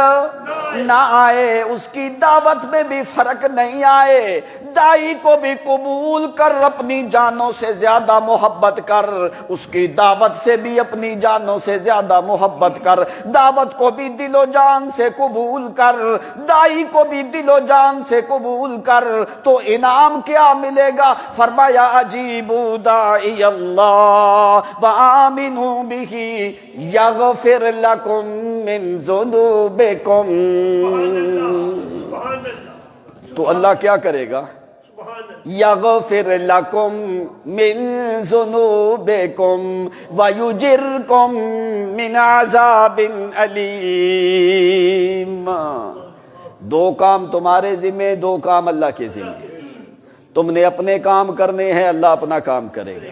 نہ آئے، اس کی دعوت میں بھی فرق نہیں آئے، دائی کو بھی قبول کر، اپنی جانوں سے زیادہ محبت کر، اس کی دعوت سے بھی اپنی جانوں سے زیادہ محبت کر، دعوت کو بھی دل و جان سے قبول کر، دائی کو بھی دل و جان سے قبول کر، تو انعام کیا ملے گا؟ فرمایا اجیبوا داعی اللہ وآمنوا بہ یغفر لکم من ذنوبکم، تو اللہ کیا کرے گا؟ یغفر لکم من ذنوبکم ویجرکم من عذاب علیم۔ دو کام تمہارے ذمہ، دو کام اللہ کے ذمہ، تم نے اپنے کام کرنے ہیں، اللہ اپنا کام کرے گا،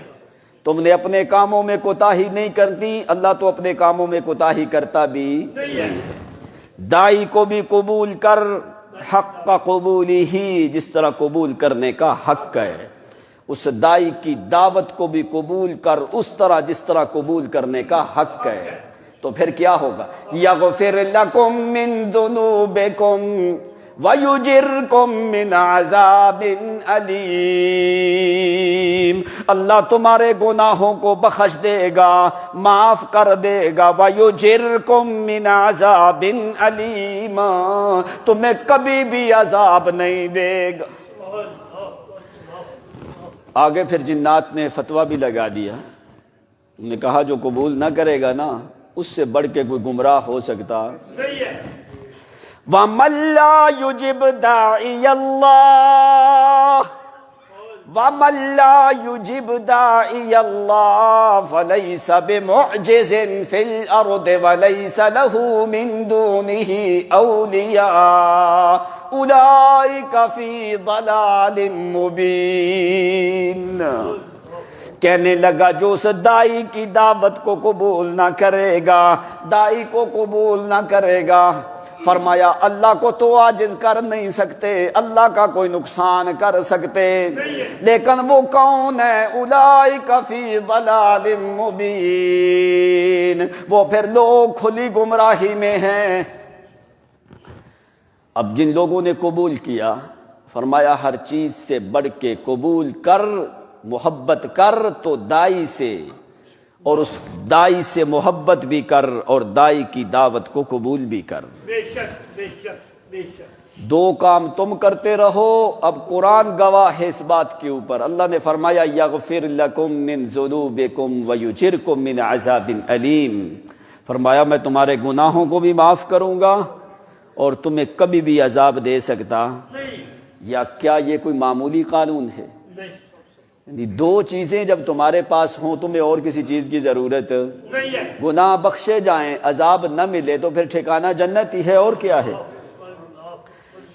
تم نے اپنے کاموں میں کوتاہی نہیں کرتی، اللہ تو اپنے کاموں میں کوتاہی کرتا بھی نہیں ہے۔ دائی کو بھی قبول کر حق قبولی ہی، جس طرح قبول کرنے کا حق ہے، اس دائی کی دعوت کو بھی قبول کر اس طرح جس طرح قبول کرنے کا حق ہے، تو پھر کیا ہوگا؟ یغفر لکم من ذنوبکم وَيُجِرْكُم مِّنْ عَذَابٍ أَلِيمٍ، اللہ تمہارے گناہوں کو بخش دے گا، معاف کر دے گا، وَيُجِرْكُم مِّنْ عَذَابٍ أَلِيمٍ، تمہیں کبھی بھی عذاب نہیں دے گا۔ آگے پھر جنات نے فتویٰ بھی لگا دیا، انہوں نے کہا جو قبول نہ کرے گا نا اس سے بڑھ کے کوئی گمراہ ہو سکتا نہیں ہے۔ وَمَن لَّا يُجِبْ دَاعِيَ اللَّهِ وَمَن لَّا يُجِبْ دَاعِيَ اللَّهِ فَلَيْسَ بِمُعْجِزٍ فِي الْأَرْضِ وَلَيْسَ لَهُ مِن دُونِهِ أَوْلِيَاءُ أُولَٰئِكَ فِي ضَلَالٍ مُّبِينٍ۔ کہنے لگا جو اس دائی کی دعوت کو قبول نہ کرے گا، دائی کو قبول نہ کرے گا، فرمایا اللہ کو تو عاجز کر نہیں سکتے، اللہ کا کوئی نقصان کر سکتے، لیکن وہ کون ہے؟ اولئک فی ضلال مبین، وہ پھر لوگ کھلی گمراہی میں ہیں۔ اب جن لوگوں نے قبول کیا، فرمایا ہر چیز سے بڑھ کے قبول کر، محبت کر تو دائی سے، اور اس دائی سے محبت بھی کر اور دائی کی دعوت کو قبول بھی کر۔ بے شک بے شک بے شک۔ دو کام تم کرتے رہو. اب قرآن گواہ ہے اس بات کے اوپر. اللہ نے فرمایا یغفر لکم من ذنوبکم ویجرکم من عذاب علیم. فرمایا میں تمہارے گناہوں کو بھی معاف کروں گا اور تمہیں کبھی بھی عذاب دے سکتا. یا کیا یہ کوئی معمولی قانون ہے؟ یعنی دو چیزیں جب تمہارے پاس ہوں تمہیں اور کسی چیز کی ضرورت نہیں ہے. گناہ بخشے جائیں عذاب نہ ملے تو پھر ٹھکانہ جنت ہی ہے اور کیا ہے.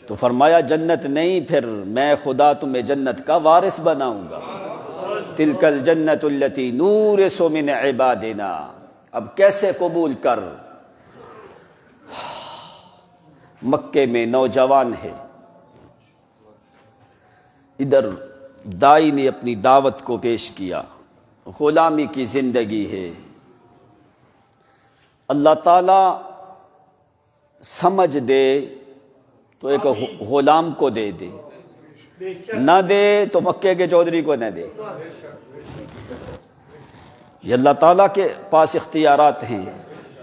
تو فرمایا جنت نہیں پھر میں خدا تمہیں جنت کا وارث بناؤں گا. تلک الجنت التی نورث من عبادنا. اب کیسے قبول کر. مکے میں نوجوان ہے, ادھر دائی نے اپنی دعوت کو پیش کیا, غلامی کی زندگی ہے. اللہ تعالی سمجھ دے تو ایک غلام کو دے دے, نہ دے تو مکے کے چودھری کو نہ دے. یہ اللہ تعالیٰ کے پاس اختیارات ہیں.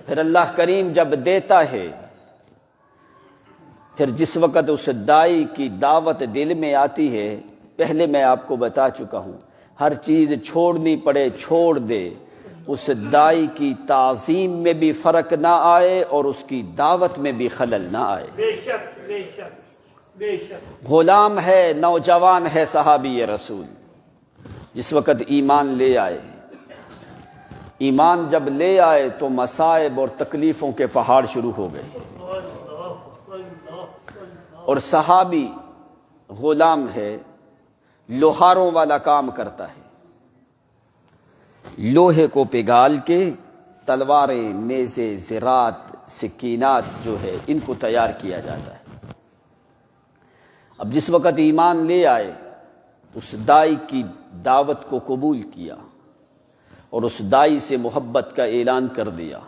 پھر اللہ کریم جب دیتا ہے, پھر جس وقت اس دائی کی دعوت دل میں آتی ہے, پہلے میں آپ کو بتا چکا ہوں, ہر چیز چھوڑنی پڑے چھوڑ دے. اس دائی کی تعظیم میں بھی فرق نہ آئے اور اس کی دعوت میں بھی خلل نہ آئے. بے شک بے شک بے شک. غلام ہے, نوجوان ہے, صحابی رسول. جس وقت ایمان لے آئے, ایمان جب لے آئے تو مصائب اور تکلیفوں کے پہاڑ شروع ہو گئے. اور صحابی غلام ہے, لوہاروں والا کام کرتا ہے. لوہے کو پگھال کے تلواریں, نیزے, زرات, سکینات جو ہے ان کو تیار کیا جاتا ہے. اب جس وقت ایمان لے آئے, اس دائی کی دعوت کو قبول کیا اور اس دائی سے محبت کا اعلان کر دیا,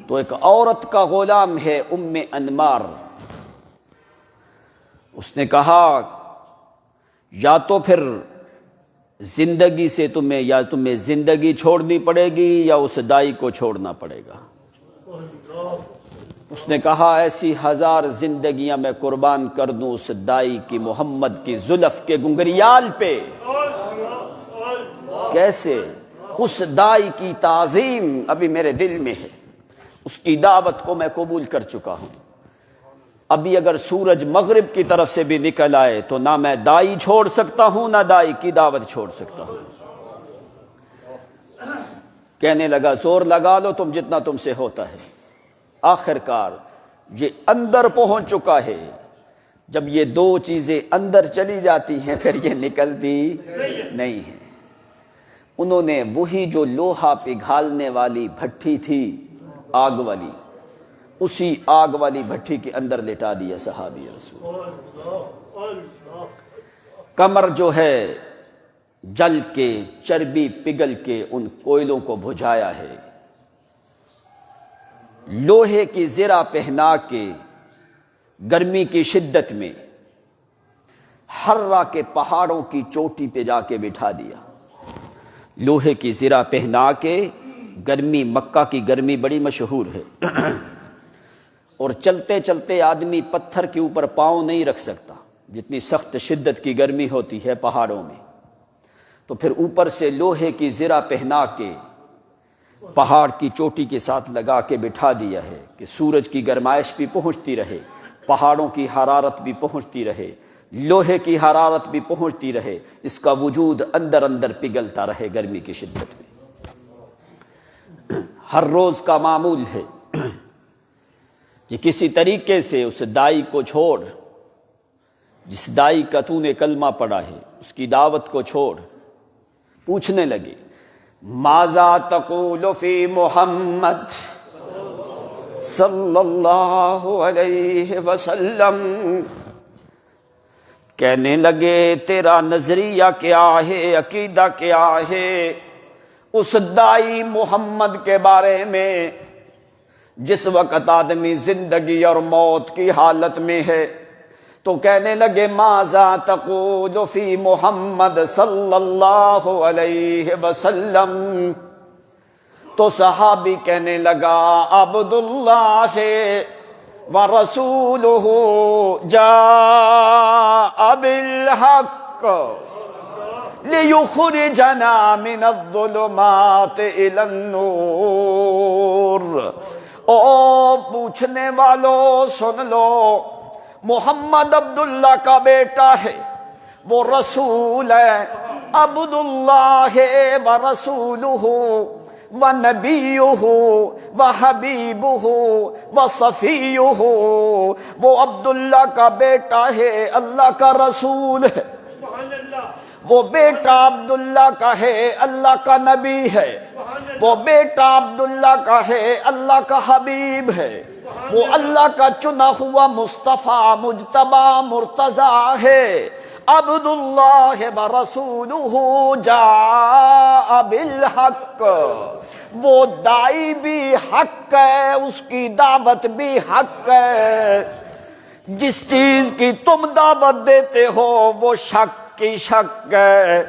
تو ایک عورت کا غلام ہے ام انمار. اس نے کہا یا تو پھر زندگی سے تمہیں زندگی چھوڑنی پڑے گی یا اس دائی کو چھوڑنا پڑے گا. اس نے کہا ایسی 1000 زندگیاں میں قربان کر دوں اس دائی کی محمد کی زلف کے گنگریال پہ. کیسے؟ اس دائی کی تعظیم ابھی میرے دل میں ہے, اس کی دعوت کو میں قبول کر چکا ہوں. ابھی اگر سورج مغرب کی طرف سے بھی نکل آئے تو نہ میں دائی چھوڑ سکتا ہوں نہ دائی کی دعوت چھوڑ سکتا ہوں. کہنے لگا زور لگا لو تم جتنا تم سے ہوتا ہے. آخر کار یہ اندر پہنچ چکا ہے. جب یہ دو چیزیں اندر چلی جاتی ہیں پھر یہ نکلتی نہیں ہے. انہوں نے وہی جو لوہا پگھالنے والی بھٹی تھی آگ والی, اسی آگ والی بھٹی کے اندر لٹا دیا صحابی رسول. کمر جو ہے جل کے, چربی پگھل کے ان کوئلوں کو بجھایا ہے. لوہے کی زرہ پہنا کے گرمی کی شدت میں حرہ کے پہاڑوں کی چوٹی پہ جا کے بٹھا دیا. لوہے کی زرہ پہنا کے, گرمی, مکہ کی گرمی بڑی مشہور ہے, اور چلتے چلتے آدمی پتھر کے اوپر پاؤں نہیں رکھ سکتا, جتنی سخت شدت کی گرمی ہوتی ہے پہاڑوں میں. تو پھر اوپر سے لوہے کی زرہ پہنا کے پہاڑ کی چوٹی کے ساتھ لگا کے بٹھا دیا ہے کہ سورج کی گرمائش بھی پہنچتی رہے, پہاڑوں کی حرارت بھی پہنچتی رہے, لوہے کی حرارت بھی پہنچتی رہے, اس کا وجود اندر اندر پگھلتا رہے گرمی کی شدت میں. ہر روز کا معمول ہے کہ کسی طریقے سے اس دائی کو چھوڑ, جس دائی کا تو نے کلمہ پڑھا ہے اس کی دعوت کو چھوڑ. پوچھنے لگے ماذا تقول فی محمد صلی اللہ علیہ وسلم. کہنے لگے تیرا نظریہ کیا ہے, عقیدہ کیا ہے اس دائی محمد کے بارے میں جس وقت آدمی زندگی اور موت کی حالت میں ہے. تو کہنے لگے ماذا تقول فی محمد صلی اللہ علیہ وسلم. تو صحابی کہنے لگا عبداللہ ہے ورسولہ جاء بالحق لِيُخْرِجَنَا مِنَ الظُّلُمَاتِ إِلَى النُّورِ۔ او پوچھنے والوں سن لو، محمد عبداللہ کا بیٹا ہے، وہ رسول ہے، عبداللہ ورسولہ ونبیہ وحبیبہ وصفیہ۔ وہ عبداللہ کا بیٹا ہے، اللہ کا رسول ہے، وہ بیٹا عبداللہ کا ہے، اللہ کا نبی ہے، وہ بیٹا عبداللہ کا ہے، اللہ کا حبیب ہے، وہ اللہ کا چنا ہوا مصطفیٰ مجتبی مرتضیٰ ہے۔ عبداللہ ورسولہ جاء بالحق، وہ دائی بھی حق ہے، اس کی دعوت بھی حق ہے۔ جس چیز کی تم دعوت دیتے ہو وہ شک کی شک ہے۔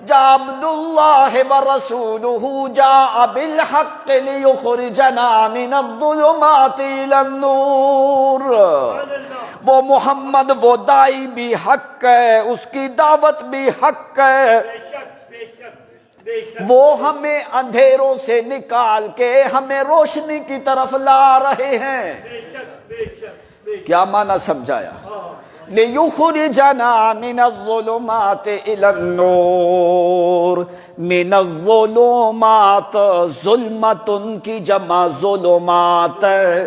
جاء عبداللہ ورسولہ جاء بالحق لیخرجنا من الظلمات الى النور۔ وہ محمد وہ دائی بھی حق ہے، اس کی دعوت بھی حق ہے، وہ ہمیں اندھیروں سے نکال کے ہمیں روشنی کی طرف لا رہے ہیں۔ کیا معنی سمجھایا؟ لِيُخْرِجَنَا مِنَ الظُّلُمَاتِ إِلَى النُّورِ۔ من الظلمات، ظلمت کی جمع ظلمات ہے۔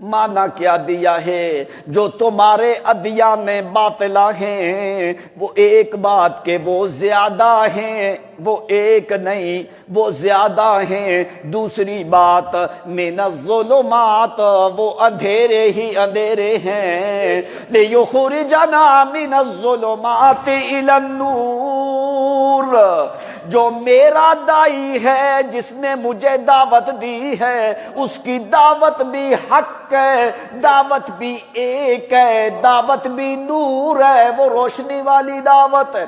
معنی کیا دیا ہے؟ جو تمہارے ادیان باطلہ ہیں وہ ایک بات کہ وہ زیادہ ہیں، وہ ایک نہیں وہ زیادہ ہیں۔ دوسری بات من الظلمات، وہ اندھیرے ہی اندھیرے ہیں۔ لیخرجنا من الظلمات الى النور۔ جو میرا دائی ہے، جس نے مجھے دعوت دی ہے، اس کی دعوت بھی حق ہے، دعوت بھی ایک ہے، دعوت بھی نور ہے، وہ روشنی والی دعوت ہے۔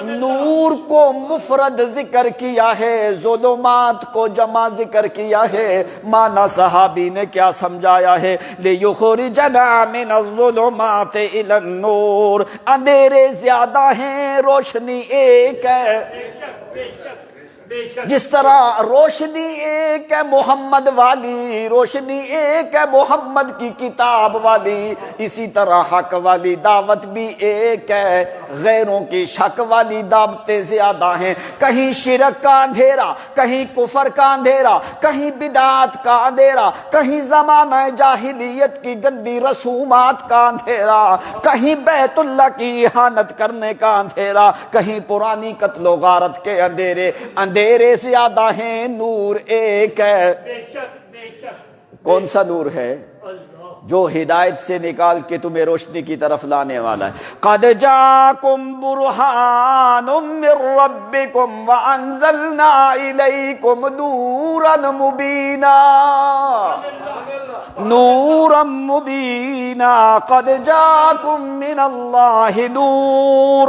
نور کو مفرد ذکر کیا ہے، ظلمات کو جمع ذکر کیا ہے۔ مانا صحابی نے کیا سمجھایا ہے؟ لِيُخْرِجَنَا مِنَ الظُّلُمَاتِ إِلَى النُّورِ۔ اندھیرے زیادہ ہیں، روشنی ایک ہے۔ جس طرح روشنی ایک ہے محمد والی، روشنی ایک ہے محمد کی کتاب والی، اسی طرح حق والی دعوت بھی ایک ہے، غیروں کی شک والی دعوتیں زیادہ ہیں۔ کہیں شرک کا اندھیرا، کہیں کفر کا اندھیرا، کہیں بدعات کا اندھیرا، کہیں زمانہ جاہلیت کی گندی رسومات کا اندھیرا، کہیں بیت اللہ کی اہانت کرنے کا اندھیرا، کہیں پرانی قتل و غارت کے اندھیرے زیادہ ہیں، نور ایک ہے۔ کون سا نور ہے؟ جو ہدایت سے نکال کے تمہیں روشنی کی طرف لانے والا ہے۔ قد جاءکم برہان من ربکم وانزلنا الیکم نورا مبینا، نورا مبینا۔ قد جاءکم من اللہ نور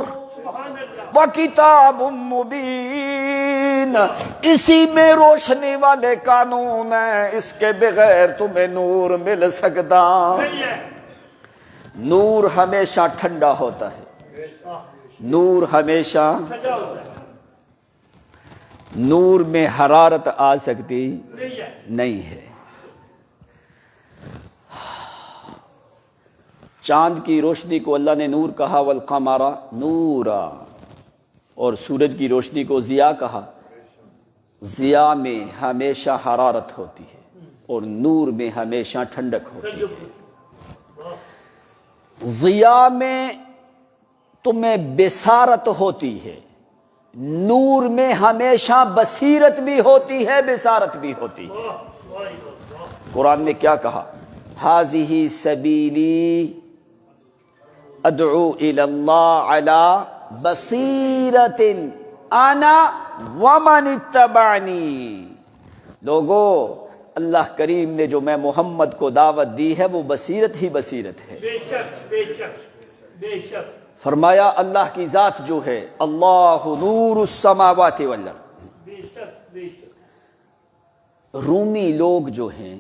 وَكِتَابٌ مُبِينٌ۔ اسی میں روشنی والے قانون ہیں، اس کے بغیر تمہیں نور مل سکتا۔ نور ہمیشہ ٹھنڈا ہوتا ہے، نور ہمیشہ، نور میں حرارت آ سکتی نہیں ہے۔ چاند کی روشنی کو اللہ نے نور کہا، والقمر نورا، اور سورج کی روشنی کو ضیاء کہا۔ ضیاء میں ہمیشہ حرارت ہوتی ہے اور نور میں ہمیشہ ٹھنڈک ہوتی ہے۔ ضیاء میں تمہیں بصارت ہوتی ہے، نور میں ہمیشہ بصیرت بھی ہوتی ہے، بصارت بھی ہوتی ہے۔ قرآن نے کیا کہا؟ هذه سبیلی ادعو الی اللہ علی بصیرت انا ومن اتبعنی۔ لوگو، اللہ کریم نے جو میں محمد کو دعوت دی ہے وہ بصیرت ہی بصیرت ہے۔ بے شک بے شک بے شک۔ فرمایا اللہ کی ذات جو ہے، اللہ نور السماوات والارض۔ بے شک بے شک۔ رومی لوگ جو ہیں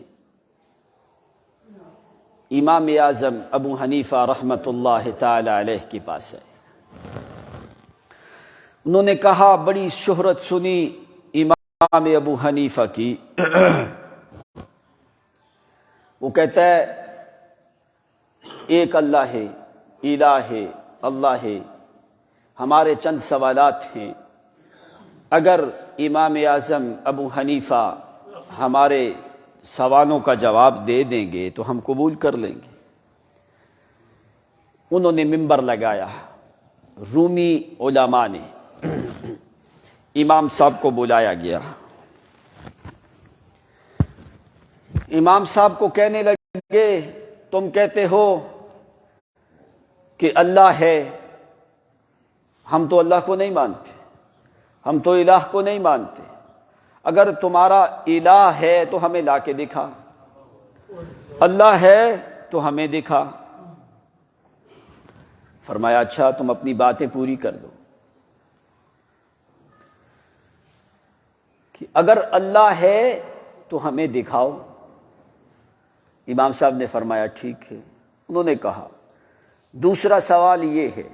امام اعظم ابو حنیفہ رحمۃ اللہ تعالی علیہ کے پاس ہے. انہوں نے کہا، بڑی شہرت سنی امام ابو حنیفہ کی. وہ کہتا ہے ایک اللہ ہے، الہ ہے، اللہ ہے. ہمارے چند سوالات ہیں، اگر امام اعظم ابو حنیفہ ہمارے سوالوں کا جواب دے دیں گے تو ہم قبول کر لیں گے. انہوں نے منبر لگایا. رومی علماء نے امام صاحب کو بلایا گیا. امام صاحب کو کہنے لگے، تم کہتے ہو کہ اللہ ہے، ہم تو اللہ کو نہیں مانتے، ہم تو الہ کو نہیں مانتے. اگر تمہارا الہ ہے تو ہمیں لا کے دکھا، اللہ ہے تو ہمیں دکھا. فرمایا اچھا تم اپنی باتیں پوری کر دو کہ اگر اللہ ہے تو ہمیں دکھاؤ. امام صاحب نے فرمایا ٹھیک ہے. انہوں نے کہا دوسرا سوال یہ ہے،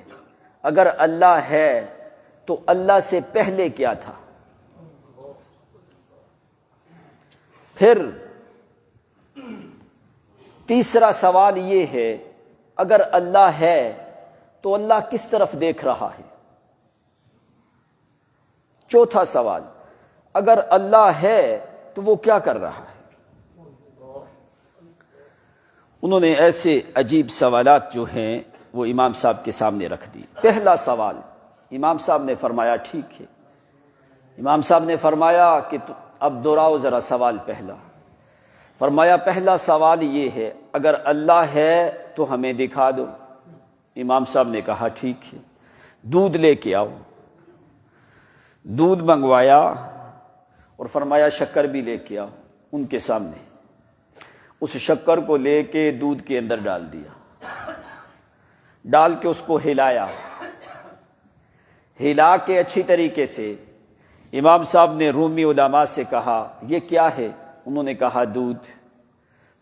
اگر اللہ ہے تو اللہ سے پہلے کیا تھا؟ پھر تیسرا سوال یہ ہے، اگر اللہ ہے تو اللہ کس طرف دیکھ رہا ہے؟ چوتھا سوال، اگر اللہ ہے تو وہ کیا کر رہا ہے؟ انہوں نے ایسے عجیب سوالات جو ہیں وہ امام صاحب کے سامنے رکھ دی. پہلا سوال امام صاحب نے فرمایا ٹھیک ہے. امام صاحب نے فرمایا کہ اب دہراؤ ذرا سوال پہلا. فرمایا پہلا سوال یہ ہے، اگر اللہ ہے تو ہمیں دکھا دو. امام صاحب نے کہا ٹھیک ہے، دودھ لے کے آؤ. دودھ منگوایا اور فرمایا شکر بھی لے کے آؤ. ان کے سامنے اس شکر کو لے کے دودھ کے اندر ڈال دیا. ڈال کے اس کو ہلایا. ہلا کے اچھی طریقے سے امام صاحب نے رومی علماء سے کہا یہ کیا ہے؟ انہوں نے کہا دودھ.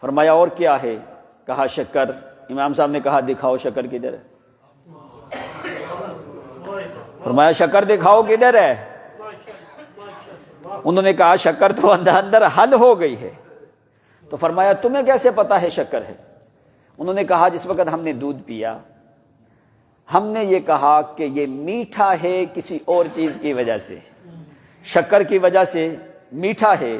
فرمایا اور کیا ہے؟ کہا شکر. امام صاحب نے کہا دکھاؤ شکر کدھر ہے؟ فرمایا شکر دکھاؤ کدھر ہے؟ انہوں نے کہا شکر تو اندر حل ہو گئی ہے. تو فرمایا تمہیں کیسے پتا ہے شکر ہے؟ انہوں نے کہا جس وقت ہم نے دودھ پیا ہم نے یہ کہا کہ یہ میٹھا ہے کسی اور چیز کی وجہ سے، شکر کی وجہ سے میٹھا ہے،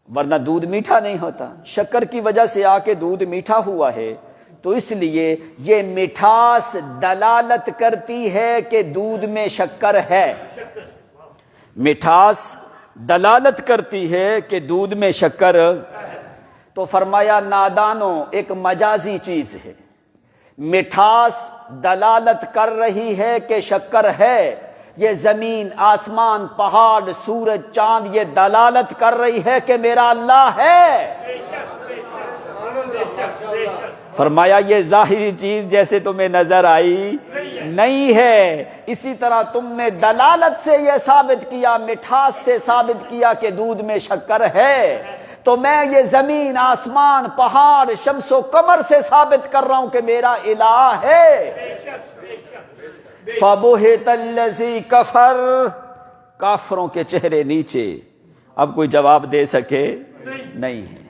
ورنہ دودھ میٹھا نہیں ہوتا. شکر کی وجہ سے آ کے دودھ میٹھا ہوا ہے، تو اس لیے یہ مٹھاس دلالت کرتی ہے کہ دودھ میں شکر ہے. مٹھاس دلالت کرتی ہے کہ دودھ میں شکر. تو فرمایا نادانوں ایک مجازی چیز ہے. مٹھاس دلالت کر رہی ہے کہ شکر ہے. یہ زمین، آسمان، پہاڑ، سورج، چاند یہ دلالت کر رہی ہے کہ میرا اللہ ہے. فرمایا یہ ظاہری چیز جیسے تمہیں نظر آئی نہیں ہے، اسی طرح تم نے دلالت سے یہ ثابت کیا، مٹھاس سے ثابت کیا کہ دودھ میں شکر ہے. تو میں یہ زمین، آسمان، پہاڑ، شمس و قمر سے ثابت کر رہا ہوں کہ میرا الہ ہے. فَبُهِتَ الَّذِي كَفَرَ. کافروں کے چہرے نیچے. اب کوئی جواب دے سکے نہیں ہے.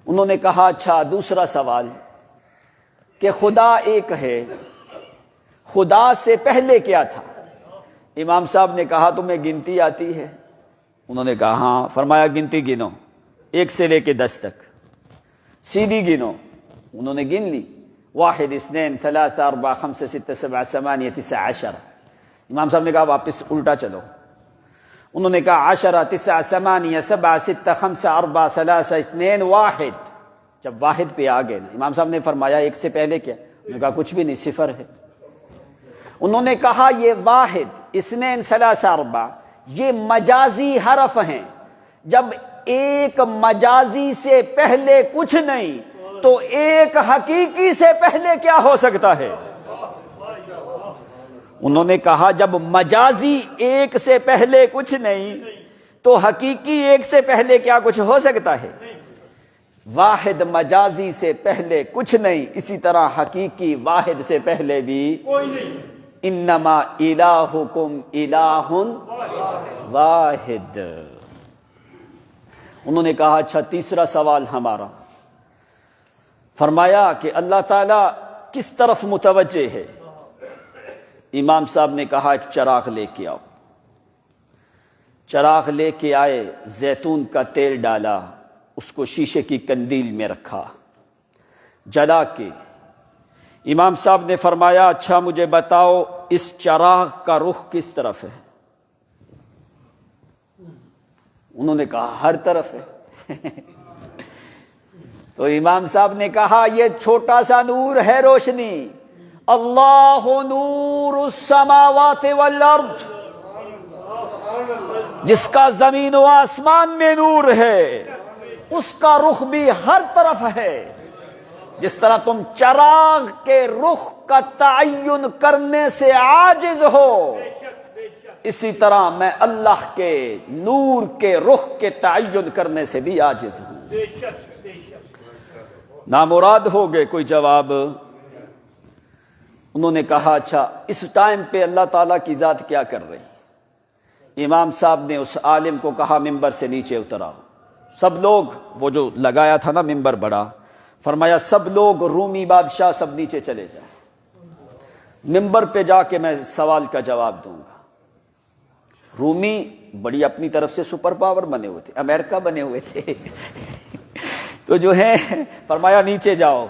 انہوں نے کہا اچھا دوسرا سوال کہ خدا ایک ہے، خدا سے پہلے کیا تھا؟ امام صاحب نے کہا تمہیں گنتی آتی ہے؟ انہوں نے کہا ہاں. فرمایا گنتی گنو 1 سے لے کے 10 تک، سیدھی گنو. انہوں نے گن لی 1 2 3 4 5 6 7 8 9 10. امام صاحب نے کہا واپس الٹا چلو. انہوں نے کہا 10 9 8 7 6 5 4 3 2 1. جب واحد پہ آ گئے نا، امام صاحب نے فرمایا 1 سے پہلے کیا؟ انہوں نے کہا کچھ بھی نہیں، 0 ہے. انہوں نے کہا یہ واحد 2 3 4 یہ مجازی حرف ہیں. جب ایک مجازی سے پہلے کچھ نہیں تو ایک حقیقی سے پہلے کیا ہو سکتا ہے؟ انہوں نے کہا جب مجازی ایک سے پہلے کچھ نہیں تو حقیقی ایک سے پہلے کیا کچھ ہو سکتا ہے؟ واحد مجازی سے پہلے کچھ نہیں، اسی طرح حقیقی واحد سے پہلے بھی کوئی نہیں. انما الہکم الہ واحد۔ انہوں نے کہا اچھا تیسرا سوال ہمارا، فرمایا کہ اللہ تعالی کس طرف متوجہ ہے؟ امام صاحب نے کہا ایک چراغ لے کے آؤ۔ چراغ لے کے آئے، زیتون کا تیل ڈالا، اس کو شیشے کی قندیل میں رکھا، جلا کے امام صاحب نے فرمایا اچھا مجھے بتاؤ اس چراغ کا رخ کس طرف ہے؟ انہوں نے کہا ہر طرف ہے۔ تو امام صاحب نے کہا یہ چھوٹا سا نور ہے روشنی، اللہ نور السماوات والارض، جس کا زمین و آسمان میں نور ہے اس کا رخ بھی ہر طرف ہے۔ جس طرح تم چراغ کے رخ کا تعین کرنے سے عاجز ہو، اسی طرح میں اللہ کے نور کے رخ کے تعین کرنے سے بھی عاجز ہوں۔ نامراد ہو گئے کوئی جواب؟ انہوں نے کہا اچھا اس ٹائم پہ اللہ تعالیٰ کی ذات کیا کر رہی؟ امام صاحب نے اس عالم کو کہا ممبر سے نیچے اترا۔ سب لوگ، وہ جو لگایا تھا نا ممبر بڑا، فرمایا سب لوگ رومی بادشاہ سب نیچے چلے جائیں، ممبر پہ جا کے میں سوال کا جواب دوں گا۔ رومی بڑی اپنی طرف سے سپر پاور بنے ہوئے تھے، امریکہ بنے ہوئے تھے، تو جو ہے فرمایا نیچے جاؤ،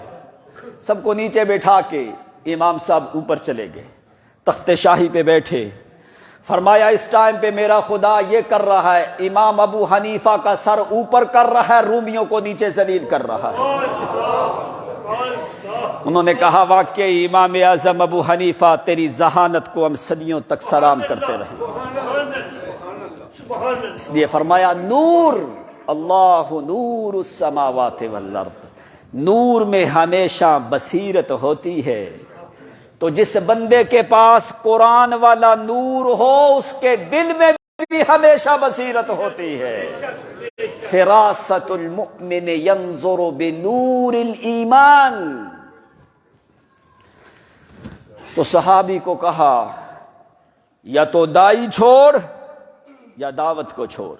سب کو نیچے بیٹھا کے امام صاحب اوپر چلے گئے، تخت شاہی پہ بیٹھے۔ فرمایا اس ٹائم پہ میرا خدا یہ کر رہا ہے، امام ابو حنیفہ کا سر اوپر کر رہا ہے، رومیوں کو نیچے ذلیل کر رہا ہے۔ انہوں نے کہا واقعی امام اعظم ابو حنیفہ تیری ذہانت کو ہم صدیوں تک سلام کرتے رہے۔ اس لیے فرمایا نور، اللہ نور السماوات والارض، نور میں ہمیشہ بصیرت ہوتی ہے۔ تو جس بندے کے پاس قرآن والا نور ہو اس کے دل میں بھی ہمیشہ بصیرت ہوتی ہے۔ فراست المؤمن ينظر بنور الایمان۔ تو صحابی کو کہا یا تو دائی چھوڑ یا دعوت کو چھوڑ۔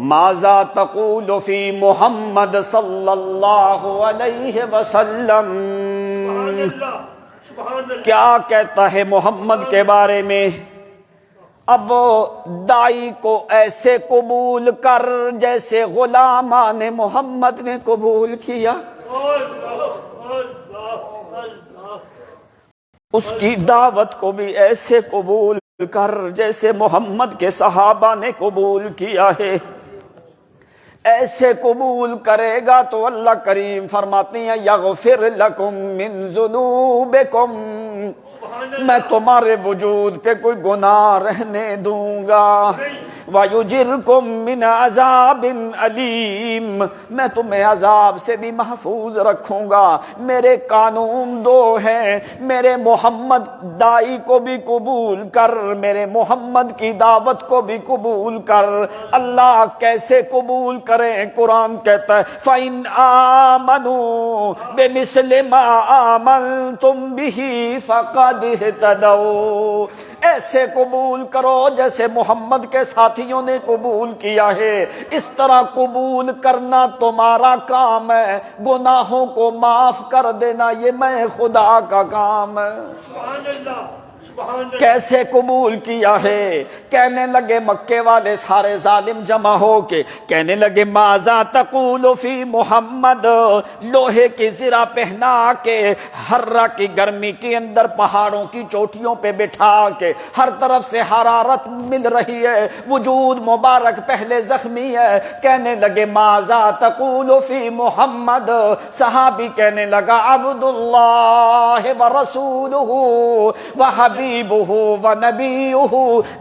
ماذا تقول فی محمد صلی اللہ علیہ وسلم، کیا کہتا ہے محمد کے بارے میں؟ اب دائی کو ایسے قبول کر جیسے غلامان محمد نے قبول کیا، اس کی دعوت کو بھی ایسے قبول کر جیسے محمد کے صحابہ نے قبول کیا ہے۔ ایسے قبول کرے گا تو اللہ کریم فرماتی ہیں یغفر لکم من ذنوبکم، میں تمہارے وجود پہ کوئی گناہ رہنے دوں گا۔ وَيُجِرْكُم مِّنْ عَذَابٍ أَلِيمٍ، میں تمہیں عذاب سے بھی محفوظ رکھوں گا۔ میرے قانون دو ہیں، میرے محمد دائی کو بھی قبول کر، میرے محمد کی دعوت کو بھی قبول کر۔ اللہ کیسے قبول کریں؟ قرآن کہتا ہے فَإِنْ آمَنُوا بِمِثْلِ مَا آمَنْتُمْ بِهِ فَقَدْ اهْتَدَوْا، ایسے قبول کرو جیسے محمد کے ساتھیوں نے قبول کیا ہے۔ اس طرح قبول کرنا تمہارا کام ہے، گناہوں کو معاف کر دینا یہ میں خدا کا کام ہے۔ کیسے قبول کیا ہے؟ کہنے لگے مکے والے سارے ظالم جمع ہو کے کہنے لگے ماذا تقول فی محمد، لوہے کی زرہ پہنا کے ہررہ کی گرمی کے اندر پہاڑوں کی چوٹیوں پہ بٹھا کے ہر طرف سے حرارت مل رہی ہے، وجود مبارک پہلے زخمی ہے۔ کہنے لگے ماذا تقول فی محمد، صحابی کہنے لگا عبداللہ ورسولہ وحبیبہ ونبیہ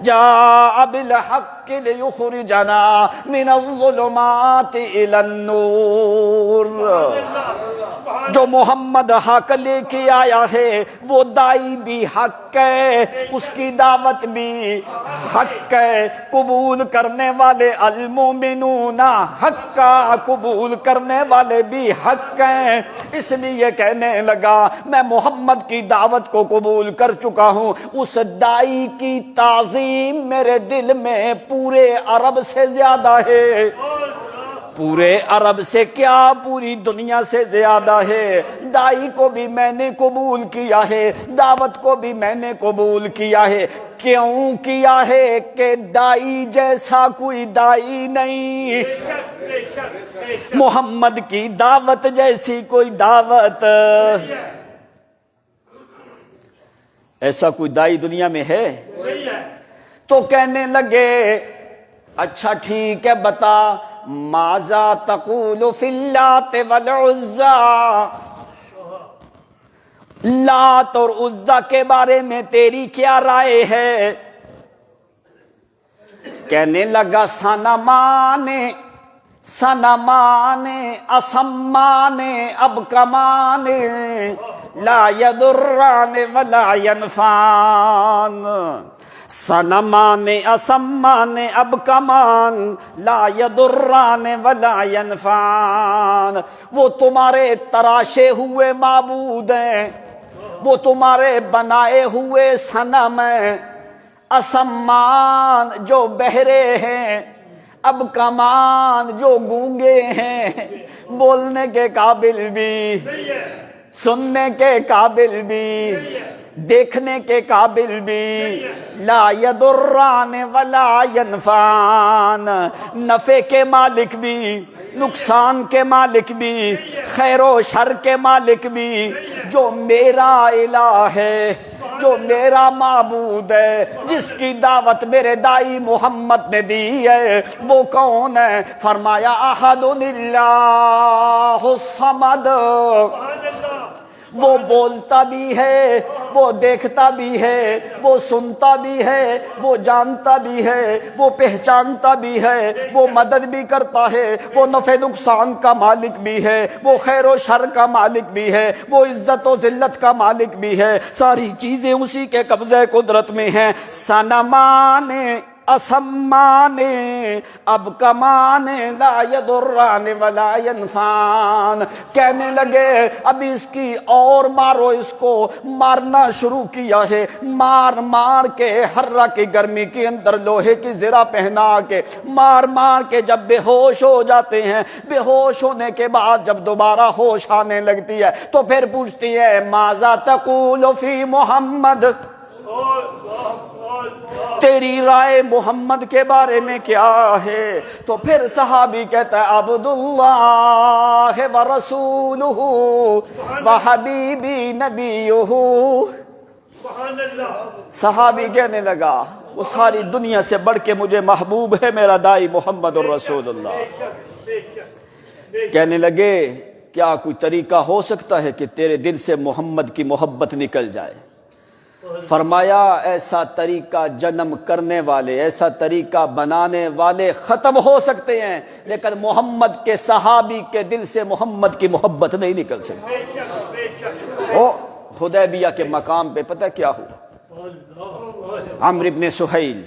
جاء بالحق لیخرجنا من الظلمات الى النور۔ جو محمد حق لے کے آیا ہے وہ دائی بھی حق ہے، اس کی دعوت بھی حق ہے، قبول کرنے والے المومنون حقا، قبول کرنے والے بھی حق ہیں۔ اس لیے کہنے لگا میں محمد کی دعوت کو قبول کر چکا ہوں، اس دائی کی تعظیم میرے دل میں پورے عرب سے زیادہ ہے، پورے عرب سے کیا پوری دنیا سے زیادہ ہے۔ دائی کو بھی میں نے قبول کیا ہے، دعوت کو بھی میں نے قبول کیا ہے۔ کیوں کیا ہے کہ دائی جیسا کوئی دائی نہیں، محمد کی دعوت جیسی کوئی دعوت، ایسا کوئی دائی دنیا میں ہے؟ تو کہنے لگے اچھا ٹھیک ہے بتا، ماذا تقول فی اللات والعزی، لات اور عزی کے بارے میں تیری کیا رائے ہے؟ کہنے لگا صنمان صنمان اسمان ابکمان لا یضران ولا ینفعان، صنمان اسمان ابکمان لا یضران ولا ینفعان، وہ تمہارے تراشے ہوئے معبود ہیں، وہ تمہارے بنائے ہوئے صنم ہیں، اسمان جو بہرے ہیں، اب کمان جو گونگے ہیں، بولنے کے قابل بھی، سننے کے قابل بھی، دیکھنے کے قابل بھی، لا یضران ولا ینفعان، نفع کے مالک بھی، نقصان کے مالک بھی، خیر و شر کے مالک بھی، جو میرا الہ ہے، جو میرا معبود ہے، جس کی دعوت میرے دائی محمد نے دی ہے، وہ کون ہے؟ فرمایا احد اللہ الصمد، وہ بولتا بھی ہے، وہ دیکھتا بھی ہے، وہ سنتا بھی ہے، وہ جانتا بھی ہے، وہ پہچانتا بھی ہے، وہ مدد بھی کرتا ہے، وہ نفع نقصان کا مالک بھی ہے، وہ خیر و شر کا مالک بھی ہے، وہ عزت و ذلت کا مالک بھی ہے، ساری چیزیں اسی کے قبضہ قدرت میں ہیں۔ صنمان اسمان اب کمان لا یضران ولا ینفعان، کہنے لگے ابھی اس کی اور مارو، اس کو مارنا شروع کیا ہے، مار مار کے ہررا کی گرمی کے اندر لوہے کی زرہ پہنا کے مار مار کے جب بے ہوش ہو جاتے ہیں، بے ہوش ہونے کے بعد جب دوبارہ ہوش آنے لگتی ہے تو پھر پوچھتی ہے ماذا تقول فی محمد، تیری رائے محمد کے بارے میں کیا ہے؟ تو پھر صحابی کہتا ہے عبداللہ ورسولہ وحبیبی نبیہ، صحابی کہنے لگا وہ ساری دنیا سے بڑھ کے مجھے محبوب ہے میرا دائی محمد الرسول اللہ۔ کہنے لگے کیا کوئی طریقہ ہو سکتا ہے کہ تیرے دل سے محمد کی محبت نکل جائے؟ فرمایا ایسا طریقہ جنم کرنے والے، ایسا طریقہ بنانے والے ختم ہو سکتے ہیں، لیکن محمد کے صحابی کے دل سے محمد کی محبت نہیں نکل سکتی۔ حدیبیہ کے مقام پہ پتہ کیا ہوا؟ عمرو بن سہیل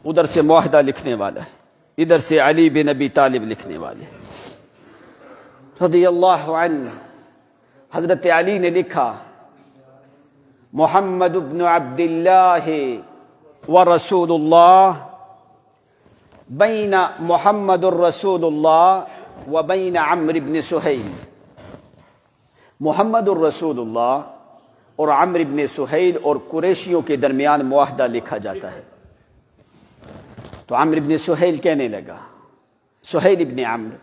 ادھر سے معاہدہ لکھنے والا ہے، ادھر سے علی بن ابی طالب لکھنے والے رضی اللہ عنہ۔ حضرت علی نے لکھا محمد بن عبد اللہ ورسول اللہ بین محمد الرسول اللہ و بین عمرو بن سہیل، محمد الرسول اللہ اور عمرو بن سہیل اور قریشیوں کے درمیان معاہدہ لکھا جاتا ہے۔ تو عمرو بن سہیل کہنے لگا، سہیل ابن عمرو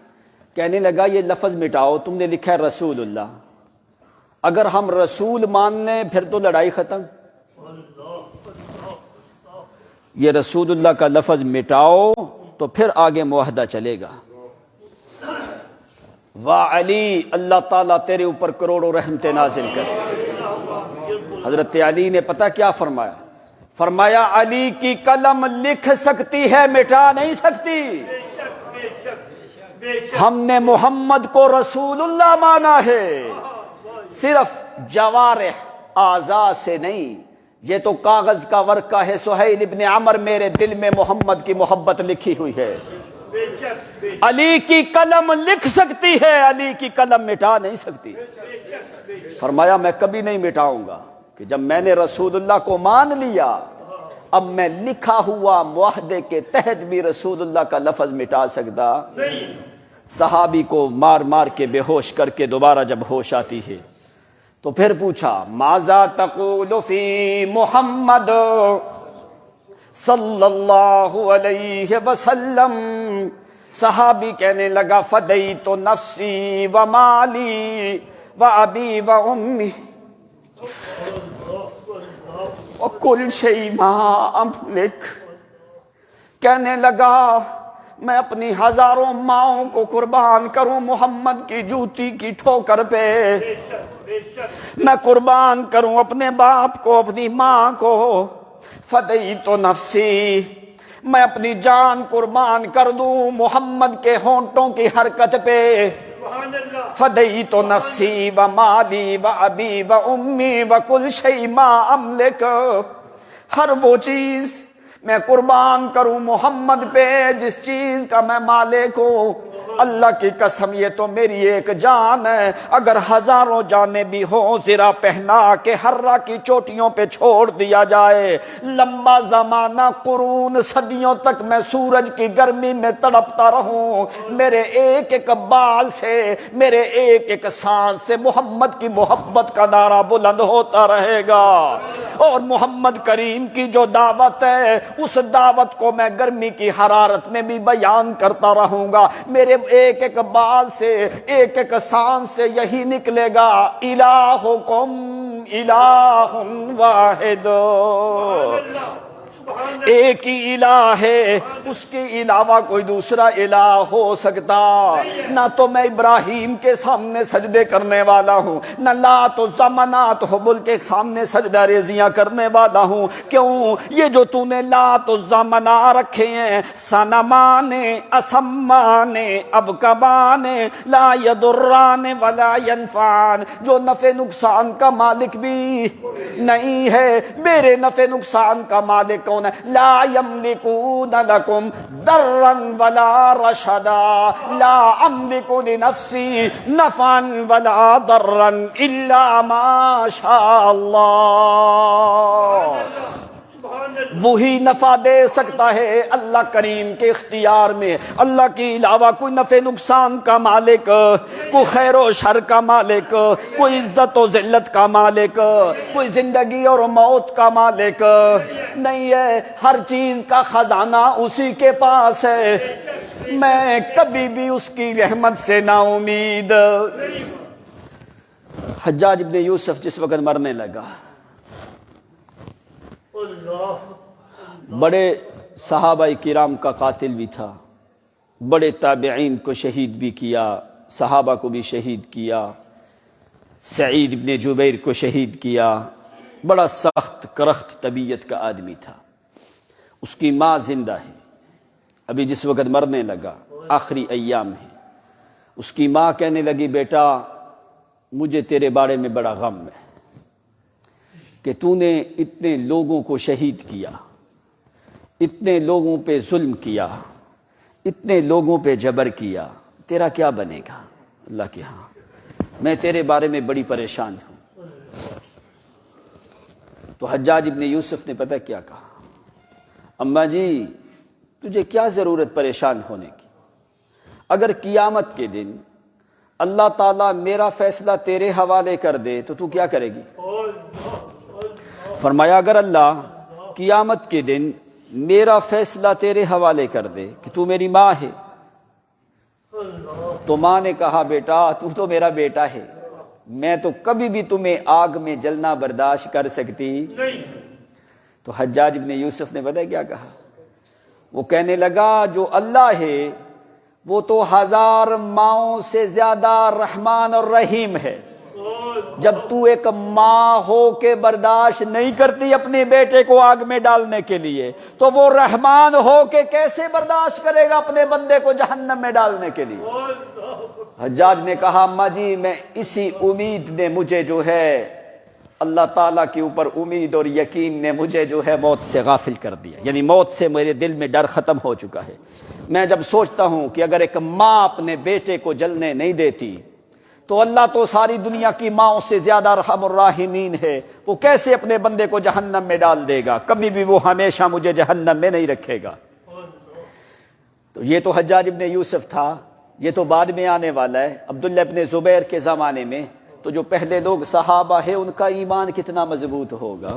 کہنے لگا یہ لفظ مٹاؤ، تم نے لکھا ہے رسول اللہ، اگر ہم رسول مان لیں پھر تو لڑائی ختم، یہ رسول اللہ کا لفظ مٹاؤ تو پھر آگے معاہدہ چلے گا۔ واہ علی، اللہ تعالیٰ تیرے اوپر کروڑوں رحمتیں نازل کرے۔ حضرت علی نے پتہ کیا فرمایا؟ فرمایا علی کی قلم لکھ سکتی ہے، مٹا نہیں سکتی۔ ہم نے محمد کو رسول اللہ مانا ہے، صرف جوارح اعضاء سے نہیں، یہ تو کاغذ کا ورقہ ہے۔ سہیل ابن عمر، میرے دل میں محمد کی محبت لکھی ہوئی ہے۔ علی کی قلم لکھ سکتی ہے، علی کی قلم مٹا نہیں سکتی۔ فرمایا میں کبھی نہیں مٹاؤں گا کہ جب میں نے رسول اللہ کو مان لیا، اب میں لکھا ہوا معاہدے کے تحت بھی رسول اللہ کا لفظ مٹا سکتا نہیں۔ صحابی کو مار مار کے بے ہوش کر کے دوبارہ جب ہوش آتی ہے تو پھر پوچھا ماذا تقول فی محمد صلی اللہ علیہ وسلم؟ صحابی کہنے لگا فدیت نفسی و مالی و ابی و امی وکل شیء ما املک، کہنے لگا میں اپنی ہزاروں ماؤں کو قربان کروں محمد کی جوتی کی ٹھوکر پہ، میں قربان کروں اپنے باپ کو، اپنی ماں کو۔ فدیت نفسی، میں اپنی جان قربان کر دوں محمد کے ہونٹوں کی حرکت پہ۔ فدیت نفسی و مالی و ابی و امی و کل شیء ما املک، ہر وہ چیز میں قربان کروں محمد پہ جس چیز کا میں مالک ہوں۔ اللہ کی قسم یہ تو میری ایک جان ہے، اگر ہزاروں جانیں بھی ہوں زرہ پہنا کے ہرہ کی چوٹیوں پہ چھوڑ دیا جائے، لمبا زمانہ قرون صدیوں تک میں سورج کی گرمی میں تڑپتا رہوں، میرے ایک ایک بال سے، میرے ایک ایک سانس سے محمد کی محبت کا نعرہ بلند ہوتا رہے گا۔ اور محمد کریم کی جو دعوت ہے اس دعوت کو میں گرمی کی حرارت میں بھی بیان کرتا رہوں گا۔ میرے ایک ایک بال سے، ایک ایک سانس سے یہی نکلے گا الہکم الہ واحد، ایک ہی الہ ہے، اس کے علاوہ کوئی دوسرا الہ ہو سکتا؟ نہ تو میں ابراہیم کے سامنے سجدے کرنے والا ہوں، نہ لات و زمنات حبل کے سامنے سجدہ ریزیاں کرنے والا ہوں۔ کیوں؟ یہ جو تو نے لات و زمنا رکھے ہیں، سنمان اسمان ابکبان لا یضران ولا ینفعان، جو نفع نقصان کا مالک بھی نہیں ہے۔ میرے نفع نقصان کا مالک کون ہے؟ لا یملکون لکم ضرا ولا رشدا، لا املک لنفسی نفعا ولا ضرا الا ما شاء اللہ۔ وہی نفع دے سکتا ہے اللہ کریم کے اختیار میں، اللہ کے علاوہ کوئی نفع نقصان کا مالک، کوئی خیر و شر کا مالک، کوئی عزت و ذلت کا مالک، کوئی زندگی اور موت کا مالک نہیں ہے۔ ہر چیز کا خزانہ اسی کے پاس ہے، میں کبھی بھی اس کی رحمت سے نا امید۔ حجاج ابن یوسف جس وقت مرنے لگا، بڑے صحابہ کرام کا قاتل بھی تھا، بڑے تابعین کو شہید بھی کیا، صحابہ کو بھی شہید کیا، سعید ابن جبیر کو شہید کیا، بڑا سخت کرخت طبیعت کا آدمی تھا۔ اس کی ماں زندہ ہے، ابھی جس وقت مرنے لگا آخری ایام ہے، اس کی ماں کہنے لگی بیٹا مجھے تیرے بارے میں بڑا غم ہے کہ تو نے اتنے لوگوں کو شہید کیا، اتنے لوگوں پہ ظلم کیا، اتنے لوگوں پہ جبر کیا، تیرا کیا بنے گا اللہ کے ہاں؟ میں تیرے بارے میں بڑی پریشان ہوں۔ تو حجاج ابن یوسف نے پتہ کیا کہا؟ اماں جی تجھے کیا ضرورت پریشان ہونے کی؟ اگر قیامت کے دن اللہ تعالیٰ میرا فیصلہ تیرے حوالے کر دے تو تو کیا کرے گی؟ فرمایا اگر اللہ قیامت کے دن میرا فیصلہ تیرے حوالے کر دے کہ تو میری ماں ہے، تو ماں نے کہا بیٹا تو تو میرا بیٹا ہے، میں تو کبھی بھی تمہیں آگ میں جلنا برداشت کر سکتی نہیں۔ تو حجاج ابن یوسف نے پتہ کیا کہا؟ وہ کہنے لگا جو اللہ ہے وہ تو 1000 ماؤں سے زیادہ رحمان اور رحیم ہے، جب تو ایک ماں ہو کے برداشت نہیں کرتی اپنے بیٹے کو آگ میں ڈالنے کے لیے تو وہ رحمان ہو کے کیسے برداشت کرے گا اپنے بندے کو جہنم میں ڈالنے کے لیے؟ حجاج نے کہا اماں جی میں اسی امید نے مجھے جو ہے اللہ تعالیٰ کے اوپر امید اور یقین نے مجھے جو ہے موت سے غافل کر دیا، یعنی موت سے میرے دل میں ڈر ختم ہو چکا ہے۔ میں جب سوچتا ہوں کہ اگر ایک ماں اپنے بیٹے کو جلنے نہیں دیتی تو اللہ تو ساری دنیا کی ماؤں سے زیادہ ارحم الراحمین ہے، وہ کیسے اپنے بندے کو جہنم میں ڈال دے گا؟ کبھی بھی وہ ہمیشہ مجھے جہنم میں نہیں رکھے گا۔ تو یہ تو حجاج ابن یوسف تھا، یہ تو بعد میں آنے والا ہے۔ عبداللہ ابن زبیر کے زمانے میں تو جو پہلے لوگ صحابہ ہیں ان کا ایمان کتنا مضبوط ہوگا۔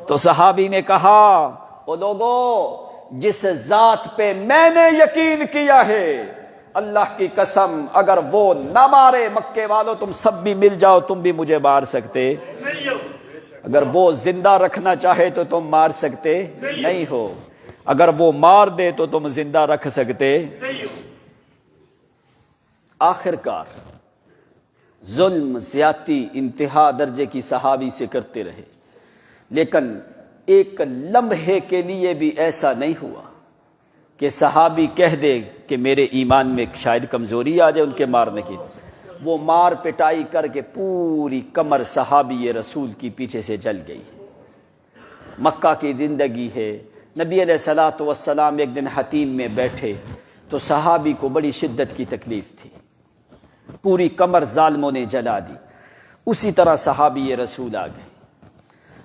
تو صحابی نے کہا او لوگو، جس ذات پہ میں نے یقین کیا ہے اللہ کی قسم اگر وہ نہ مارے مکے والوں تم سب بھی مل جاؤ تم بھی مجھے مار سکتے، اگر وہ زندہ رکھنا چاہے تو تم مار سکتے نہیں ہو، اگر وہ مار دے تو تم زندہ رکھ سکتے۔ آخر کار ظلم زیادتی انتہا درجے کی صحابی سے کرتے رہے، لیکن ایک لمحے کے لیے بھی ایسا نہیں ہوا کہ صحابی کہہ دے کہ میرے ایمان میں شاید کمزوری آ جائے ان کے مارنے کی۔ وہ مار پٹائی کر کے پوری کمر صحابی رسول کی پیچھے سے جل گئی۔ مکہ کی زندگی ہے، نبی علیہ الصلوۃ والسلام ایک دن حتیم میں بیٹھے تو صحابی کو بڑی شدت کی تکلیف تھی، پوری کمر ظالموں نے جلا دی۔ اسی طرح صحابی رسول آ گئے،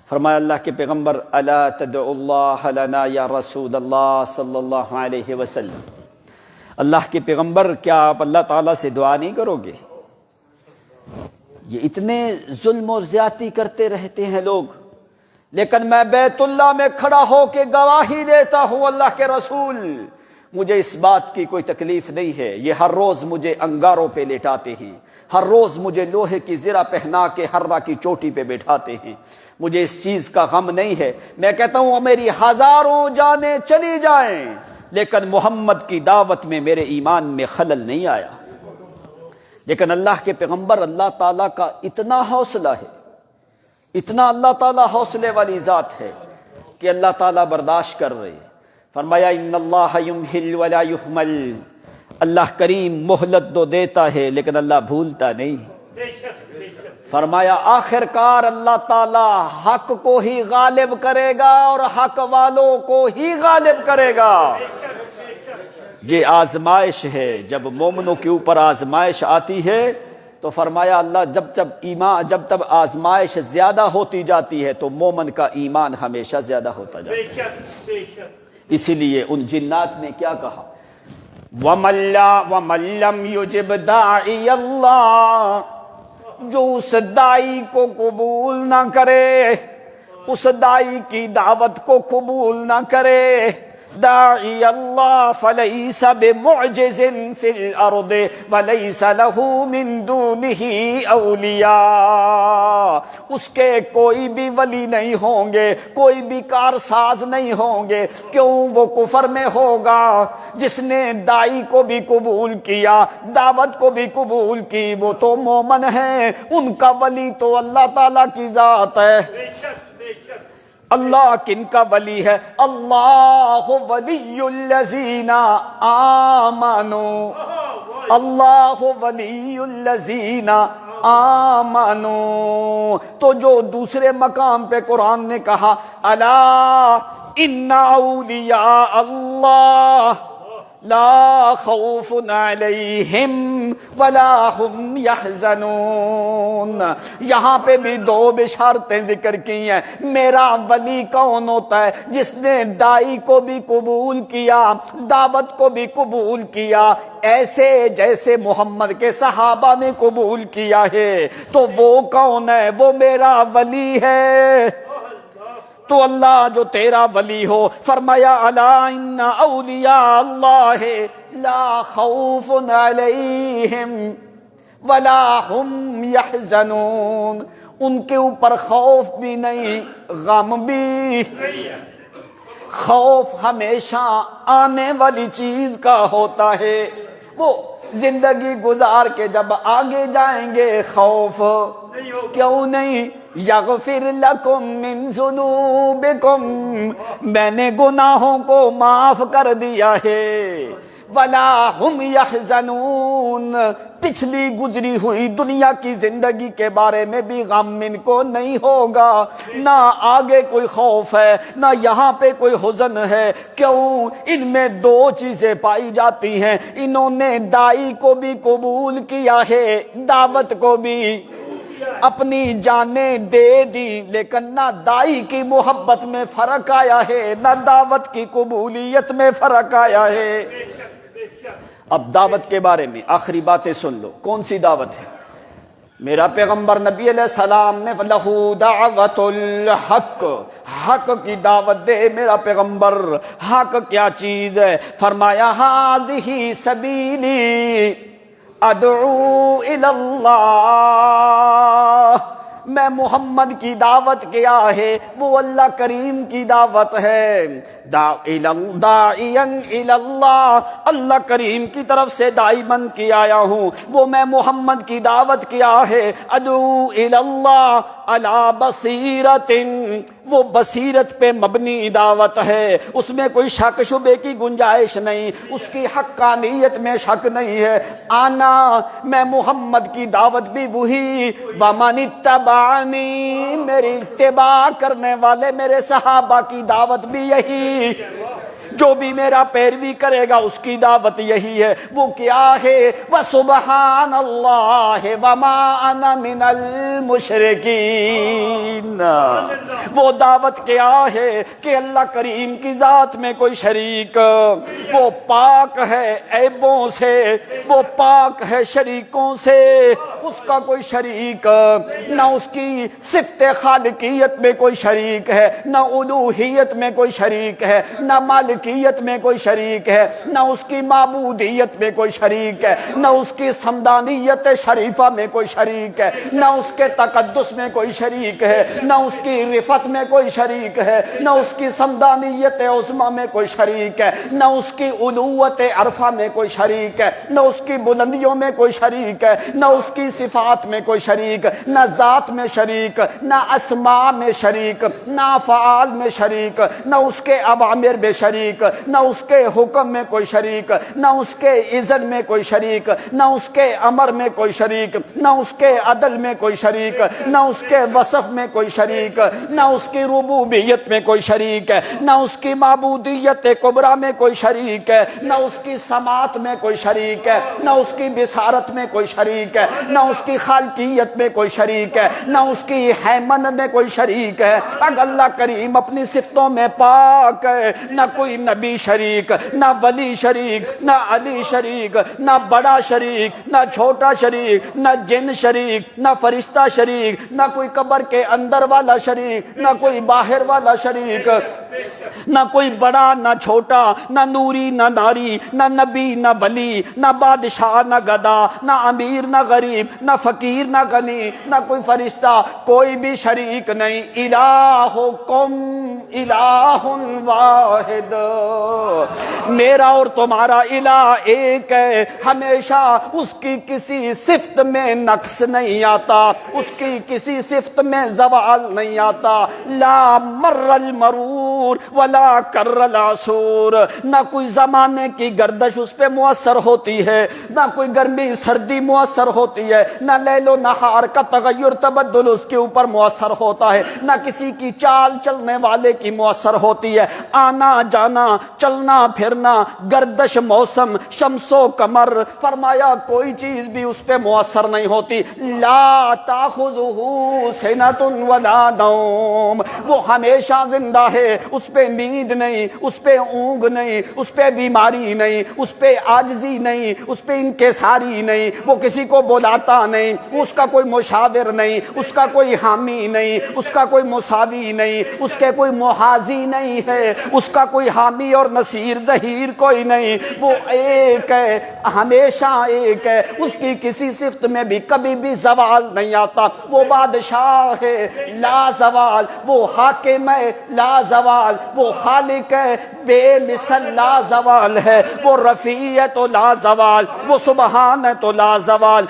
فرمایا اللہ کے پیغمبر الا تدعو اللہ لنا یا رسول اللہ صلی اللہ علیہ وسلم، اللہ کے پیغمبر کیا آپ اللہ تعالیٰ سے دعا نہیں کرو گے؟ یہ اتنے ظلم اور زیادتی کرتے رہتے ہیں لوگ، لیکن میں بیت اللہ میں کھڑا ہو کے گواہی دیتا ہوں اللہ کے رسول مجھے اس بات کی کوئی تکلیف نہیں ہے۔ یہ ہر روز مجھے انگاروں پہ لیٹاتے ہیں، ہر روز مجھے لوہے کی زرہ پہنا کے ہررا کی چوٹی پہ بیٹھاتے ہیں، مجھے اس چیز کا غم نہیں ہے۔ میں کہتا ہوں میری ہزاروں جانیں چلی جائیں لیکن محمد کی دعوت میں میرے ایمان میں خلل نہیں آیا۔ لیکن اللہ کے پیغمبر اللہ تعالیٰ کا اتنا حوصلہ ہے، اتنا اللہ تعالیٰ حوصلے والی ذات ہے کہ اللہ تعالیٰ برداشت کر رہے ہیں۔ فرمایا ان اللہ یمہل ولا یحمل، اللہ کریم مہلت تو دیتا ہے لیکن اللہ بھولتا نہیں۔ فرمایا آخر کار اللہ تعالی حق کو ہی غالب کرے گا اور حق والوں کو ہی غالب کرے گا۔ یہ آزمائش ہے، جب مومنوں کے اوپر آزمائش آتی ہے تو فرمایا اللہ جب تب آزمائش زیادہ ہوتی جاتی ہے تو مومن کا ایمان ہمیشہ زیادہ ہوتا جاتا ہے۔ اسی لیے ان جنات نے کیا کہا وَمَن لَّمْ يُجِبْ دَاعِيَ اللَّهِ، جو اس دائی کو قبول نہ کرے، اس دائی کی دعوت کو قبول نہ کرے، داعی اللہ فلیس بمعجز فی الارض ولیس له من دونہ اولیاء، اس کے کوئی بھی ولی نہیں ہوں گے، کوئی بھی کارساز نہیں ہوں گے۔ کیوں؟ وہ کفر میں ہوگا۔ جس نے دائی کو بھی قبول کیا، دعوت کو بھی قبول کی، وہ تو مومن ہیں، ان کا ولی تو اللہ تعالیٰ کی ذات ہے۔ اللہ کن کا ولی ہے؟ اللہ ولی الذین آمنوا، اللہ ولی الذین آمنوا۔ تو جو دوسرے مقام پہ قرآن نے کہا الا ان اولیاء اللہ لا خوف علیہم ولا هم یحزنون، یہاں پہ بھی دو بشارتیں ذکر کی ہیں۔ میرا ولی کون ہوتا ہے؟ جس نے دائی کو بھی قبول کیا، دعوت کو بھی قبول کیا، ایسے جیسے محمد کے صحابہ نے قبول کیا ہے۔ تو وہ کون ہے؟ وہ میرا ولی ہے۔ تو اللہ جو تیرا ولی ہو، فرمایا الا ان اولیاء اللہ لا خوف علیہم ولا هم یحزنون، ان کے اوپر خوف بھی نہیں، غم بھی۔ خوف ہمیشہ آنے والی چیز کا ہوتا ہے، وہ زندگی گزار کے جب آگے جائیں گے خوف کیوں نہیں؟ یغفر لکم من ذنوبکم، میں نے گناہوں کو معاف کر دیا ہے، ولا ہم یحزنون، پچھلی گزری ہوئی دنیا کی زندگی کے بارے میں بھی غم ان کو نہیں ہوگا، نہ آگے کوئی خوف ہے نہ یہاں پہ کوئی حزن ہے۔ کیوں؟ ان میں دو چیزیں پائی جاتی ہیں، انہوں نے دائی کو بھی قبول کیا ہے، دعوت کو بھی اپنی جانیں دے دی، لیکن نہ دائی کی محبت میں فرق آیا ہے نہ دعوت کی قبولیت میں فرق آیا ہے۔ اب دعوت کے بارے میں آخری باتیں سن لو، کون سی دعوت ہے؟ میرا پیغمبر نبی علیہ السلام نے لہو دعوت الحق، حق کی دعوت دے میرا پیغمبر۔ حق کیا چیز ہے؟ فرمایا ہذہ سبیلی ادعو الی اللہ، میں محمد کی دعوت کیا ہے وہ اللہ کریم کی دعوت ہے، داعیا الی اللہ، اللہ کریم کی طرف سے داعی بن کے آیا ہوں، وہ میں محمد کی دعوت کیا ہے، ادعو الی اللہ علی بصیرت، وہ بصیرت پہ مبنی دعوت ہے، اس میں کوئی شک شبے کی گنجائش نہیں، اس کی حقانیت میں شک نہیں ہے۔ آنا، میں محمد کی دعوت بھی وہی، ومن اتبعنی، میری اتباع کرنے والے میرے صحابہ کی دعوت بھی یہی، جو بھی میرا پیروی کرے گا اس کی دعوت یہی ہے۔ وہ کیا ہے؟ وَسُبْحَانَ اللَّهِ وَمَا أَنَا مِنَ الْمُشْرِكِينَ، وہ دعوت کیا ہے کہ اللہ کریم کی ذات میں کوئی شریک، وہ پاک ہے عیبوں سے، وہ پاک ہے شریکوں سے، اس کا کوئی شریک نہ، اس کی صفت خالقیت میں کوئی شریک ہے نہ، الوہیت میں کوئی شریک ہے نہ، مالکیت میں کوئی شریک ہے نہ، اس کی معبودیت میں کوئی شریک ہے نہ، اس کی سمدانیت شریفہ میں کوئی شریک ہے نہ، اس کے تقدس میں کوئی شریک ہے نہ، اس کی رفت میں کوئی شریک ہے نہ، اس کی سمدانیت عظمیٰ میں کوئی شریک ہے نہ، اس کی علوت عرفہ میں کوئی شریک ہے نہ، اس کی بلندیوں میں کوئی شریک ہے نہ، اس کی صفات میں کوئی شریک، نہ ذات میں شریک، نہ اسماء میں شریک، نہ افعال میں شریک، نہ اس کے اوامر میں شریک، نہ اس کے حکم میں کوئی شریک، نہ اس کے اذن میں کوئی شریک، نہ اس کے امر میں کوئی شریک، نہ اس کے عدل میں کوئی شریک، نہ اس کے وصف میں کوئی شریک، نہ اس کی ربوبیت میں کوئی شریک ہے، نہ اس کی معبودیت کبریٰ میں کوئی شریک ہے، نہ اس کی سماعت میں کوئی شریک ہے، نہ اس کی بصارت میں کوئی شریک ہے، نہ اس کی خالقیت میں کوئی شریک ہے، نہ اس کی حیمن میں کوئی شریک ہے۔ اگر اللہ کریم اپنی صفتوں میں پاک ہے، نہ کوئی نبی شریک، نہ ولی شریک، نہ علی شریک، نہ بڑا شریک، نہ چھوٹا شریک، نہ جن شریک، نہ فرشتہ شریک، نہ کوئی قبر کے اندر والا شریک، نہ کوئی باہر والا شریک، نہ کوئی بڑا نہ چھوٹا، نہ نوری نہ ناری، نہ نبی نہ ولی، نہ بادشاہ نہ گدا، نہ امیر نہ غریب، نہ فقیر نہ غنی، نہ کوئی فرشتہ، کوئی بھی شریک نہیں۔ الہکم الہ واحد، میرا اور تمہارا الہ ایک ہے، ہمیشہ اس کی کسی صفت میں نقص نہیں آتا، اس کی کسی صفت میں زوال نہیں آتا۔ لا مر المرور ولا کر العصور، نہ کوئی زمانے کی گردش اس پہ مؤثر ہوتی ہے، نہ کوئی گرمی سردی مؤثر ہوتی ہے، نہ لیل و نہار کا تغیر تبدل اس کے اوپر مؤثر ہوتا ہے، نہ کسی کی چال چلنے والے کی مؤثر ہوتی ہے، آنا جانا چلنا پھرنا گردش موسم شمس و قمر، فرمایا کوئی چیز بھی اس پہ مؤثر نہیں ہوتی۔ لا تاخذہ سنۃ ولا نوم، وہ ہمیشہ زندہ ہے، اس پہ نیند نہیں، اس پہ اونگ نہیں، اس پہ بیماری نہیں، اس پہ عاجزی نہیں، اس پہ انکساری نہیں، وہ کسی کو بلاتا نہیں، اس کا کوئی مشاور نہیں، اس کا کوئی حامی نہیں، اس کا کوئی مساوی نہیں، اس کے کوئی محاذی نہیں ہے، اس کا کوئی حامی اور نصیر ظہیر کوئی نہیں، وہ ایک ہے، ہمیشہ ایک ہے، اس کی کسی صفت میں بھی کبھی بھی زوال نہیں آتا۔ وہ بادشاہ ہے لا زوال، وہ حاکم ہے لا زوال، زوال، وہ خالق ہے بے مثل لا زوال ہے، وہ رفیع ہے تو لا زوال، وہ سبحان ہے تو لا زوال،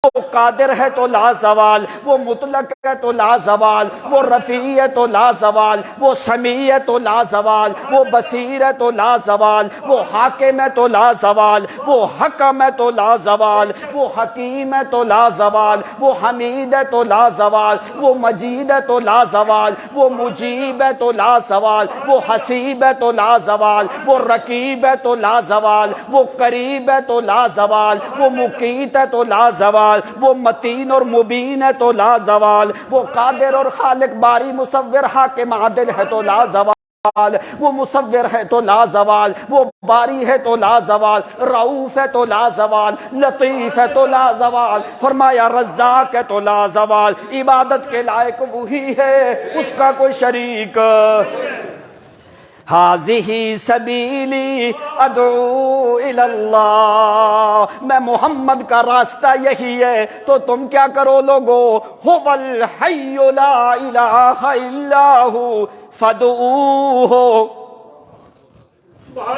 وہ قادر ہے تو لا زوال، وہ مطلق ہے تو لا زوال، وہ رفیع ہے تو لا زوال، وہ سمیع ہے تو لا زوال، وہ بصیر ہے تو لا زوال، وہ حاکم ہے تو لا زوال، وہ حکم ہے تو لا زوال، وہ حکیم ہے تو لا زوال، وہ حمید ہے تو لا زوال، وہ مجید ہے تو لا زوال، وہ مجیب ہے تو لا زوال، وہ حسیب ہے تو لا زوال، وہ رقیب ہے تو لا زوال، وہ قریب ہے تو لا زوال، وہ مقیت ہے تو لا زوال، وہ متین اور مبین ہے تو لا زوال، وہ قادر اور خالق باری مصور حاکم عادل ہے تو لا زوال، وہ مصور ہے تو لا زوال، وہ باری ہے تو لا زوال، رؤوف ہے تو لا زوال، لطیف ہے تو لا زوال، فرمایا رزاق ہے تو لا زوال، عبادت کے لائق وہی ہے، اس کا کوئی شریک۔ ہاذہ سبیلی ادعو الی اللہ، میں محمد کا راستہ یہی ہے، تو تم کیا کرو لوگو، هو الحی لا الہ الا ہو فادعوہ،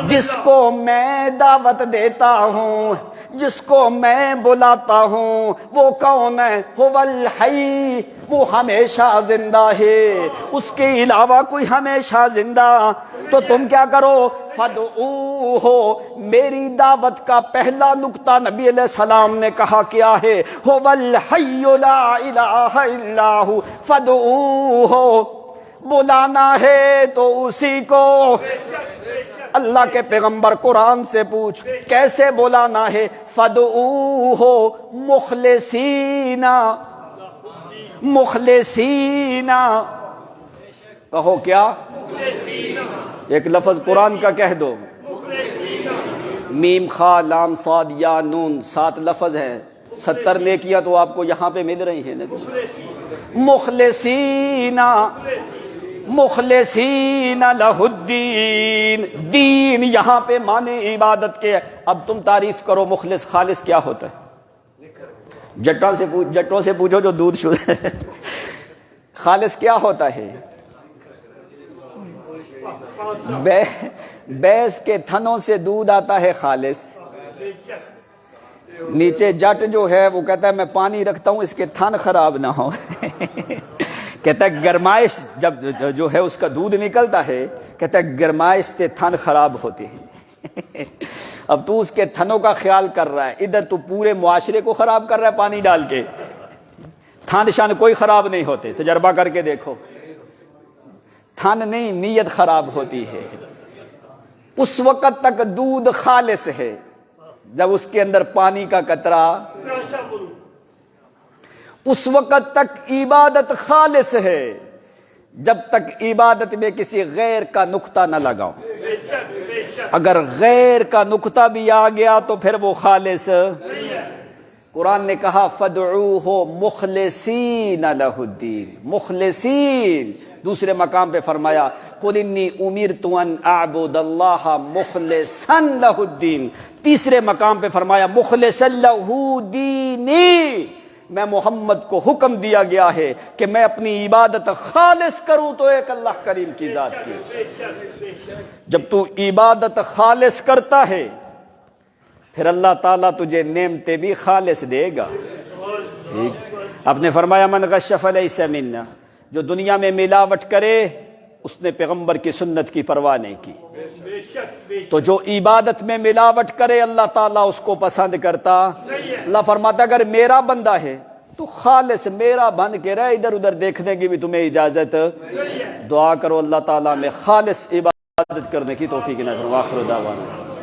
جس کو میں دعوت دیتا ہوں، جس کو میں بلاتا ہوں، وہ کون ہے، هو الحی، وہ ہمیشہ زندہ ہے، اس کے علاوہ کوئی ہمیشہ زندہ، تو تم کیا کرو، فادعوہ، میری دعوت کا پہلا نقطہ نبی علیہ السلام نے کہا کیا ہے، هو الحی لا الہ الا ہو فادعوہ، بلانا ہے تو اسی کو۔ اللہ کے پیغمبر قرآن سے پوچھ کیسے بلانا ہے، فادعوہ مخلصین، مخلصین، کہو کیا، ایک لفظ قرآن کا کہہ دو، میم خا لام صاد یا نون، 7 لفظ ہیں، 70 نیکیاں تو آپ کو یہاں پہ مل رہی ہیں نا، مخلصین، مخلصین لہ الدین، دین یہاں پہ معنی عبادت کے۔ اب تم تعریف کرو مخلص خالص کیا ہوتا ہے، جٹوں سے پوچھو جو دودھ شدھ ہے، خالص کیا ہوتا ہے، بیس کے تھنوں سے دودھ آتا ہے خالص، نیچے جٹ جو ہے وہ کہتا ہے میں پانی رکھتا ہوں اس کے تھن خراب نہ ہو، کہتا ہے گرمائش جب جو ہے اس کا دودھ نکلتا ہے، کہتا ہے گرمائش سے تھن خراب ہوتے ہیں۔ اب تو اس کے تھنوں کا خیال کر رہا ہے، ادھر تو پورے معاشرے کو خراب کر رہا ہے پانی ڈال کے، تھن شان کوئی خراب نہیں ہوتے، تجربہ کر کے دیکھو، تھن نہیں نیت خراب ہوتی ہے۔ اس وقت تک دودھ خالص ہے جب اس کے اندر پانی کا قطرہ، اس وقت تک عبادت خالص ہے جب تک عبادت میں کسی غیر کا نقطہ نہ لگاؤ، اگر غیر کا نقطہ بھی آ گیا تو پھر وہ خالص۔ قرآن نے کہا فادعوہ مخلصین لہ الدین، مخلصین۔ دوسرے مقام پہ فرمایا قل انی امرت ان اعبد اللہ مخلصا لہ الدین۔ تیسرے مقام پہ فرمایا مخلصا لہ دینی، میں محمد کو حکم دیا گیا ہے کہ میں اپنی عبادت خالص کروں تو ایک اللہ کریم کی ذات کی۔ جب تو عبادت خالص کرتا ہے پھر اللہ تعالیٰ تجھے نعمتیں بھی خالص دے گا۔ آپ نے فرمایا من غش فلیس منا، جو دنیا میں ملاوٹ کرے اس نے پیغمبر کی سنت کی پرواہ نہیں کی، تو جو عبادت میں ملاوٹ کرے اللہ تعالیٰ اس کو پسند کرتا۔ اللہ فرماتا اگر میرا بندہ ہے تو خالص میرا بن کے رہ، ادھر ادھر دیکھنے کی بھی تمہیں اجازت۔ دعا کرو اللہ تعالیٰ میں خالص عبادت کرنے کی توفیق نصیب۔ آخر دعوانا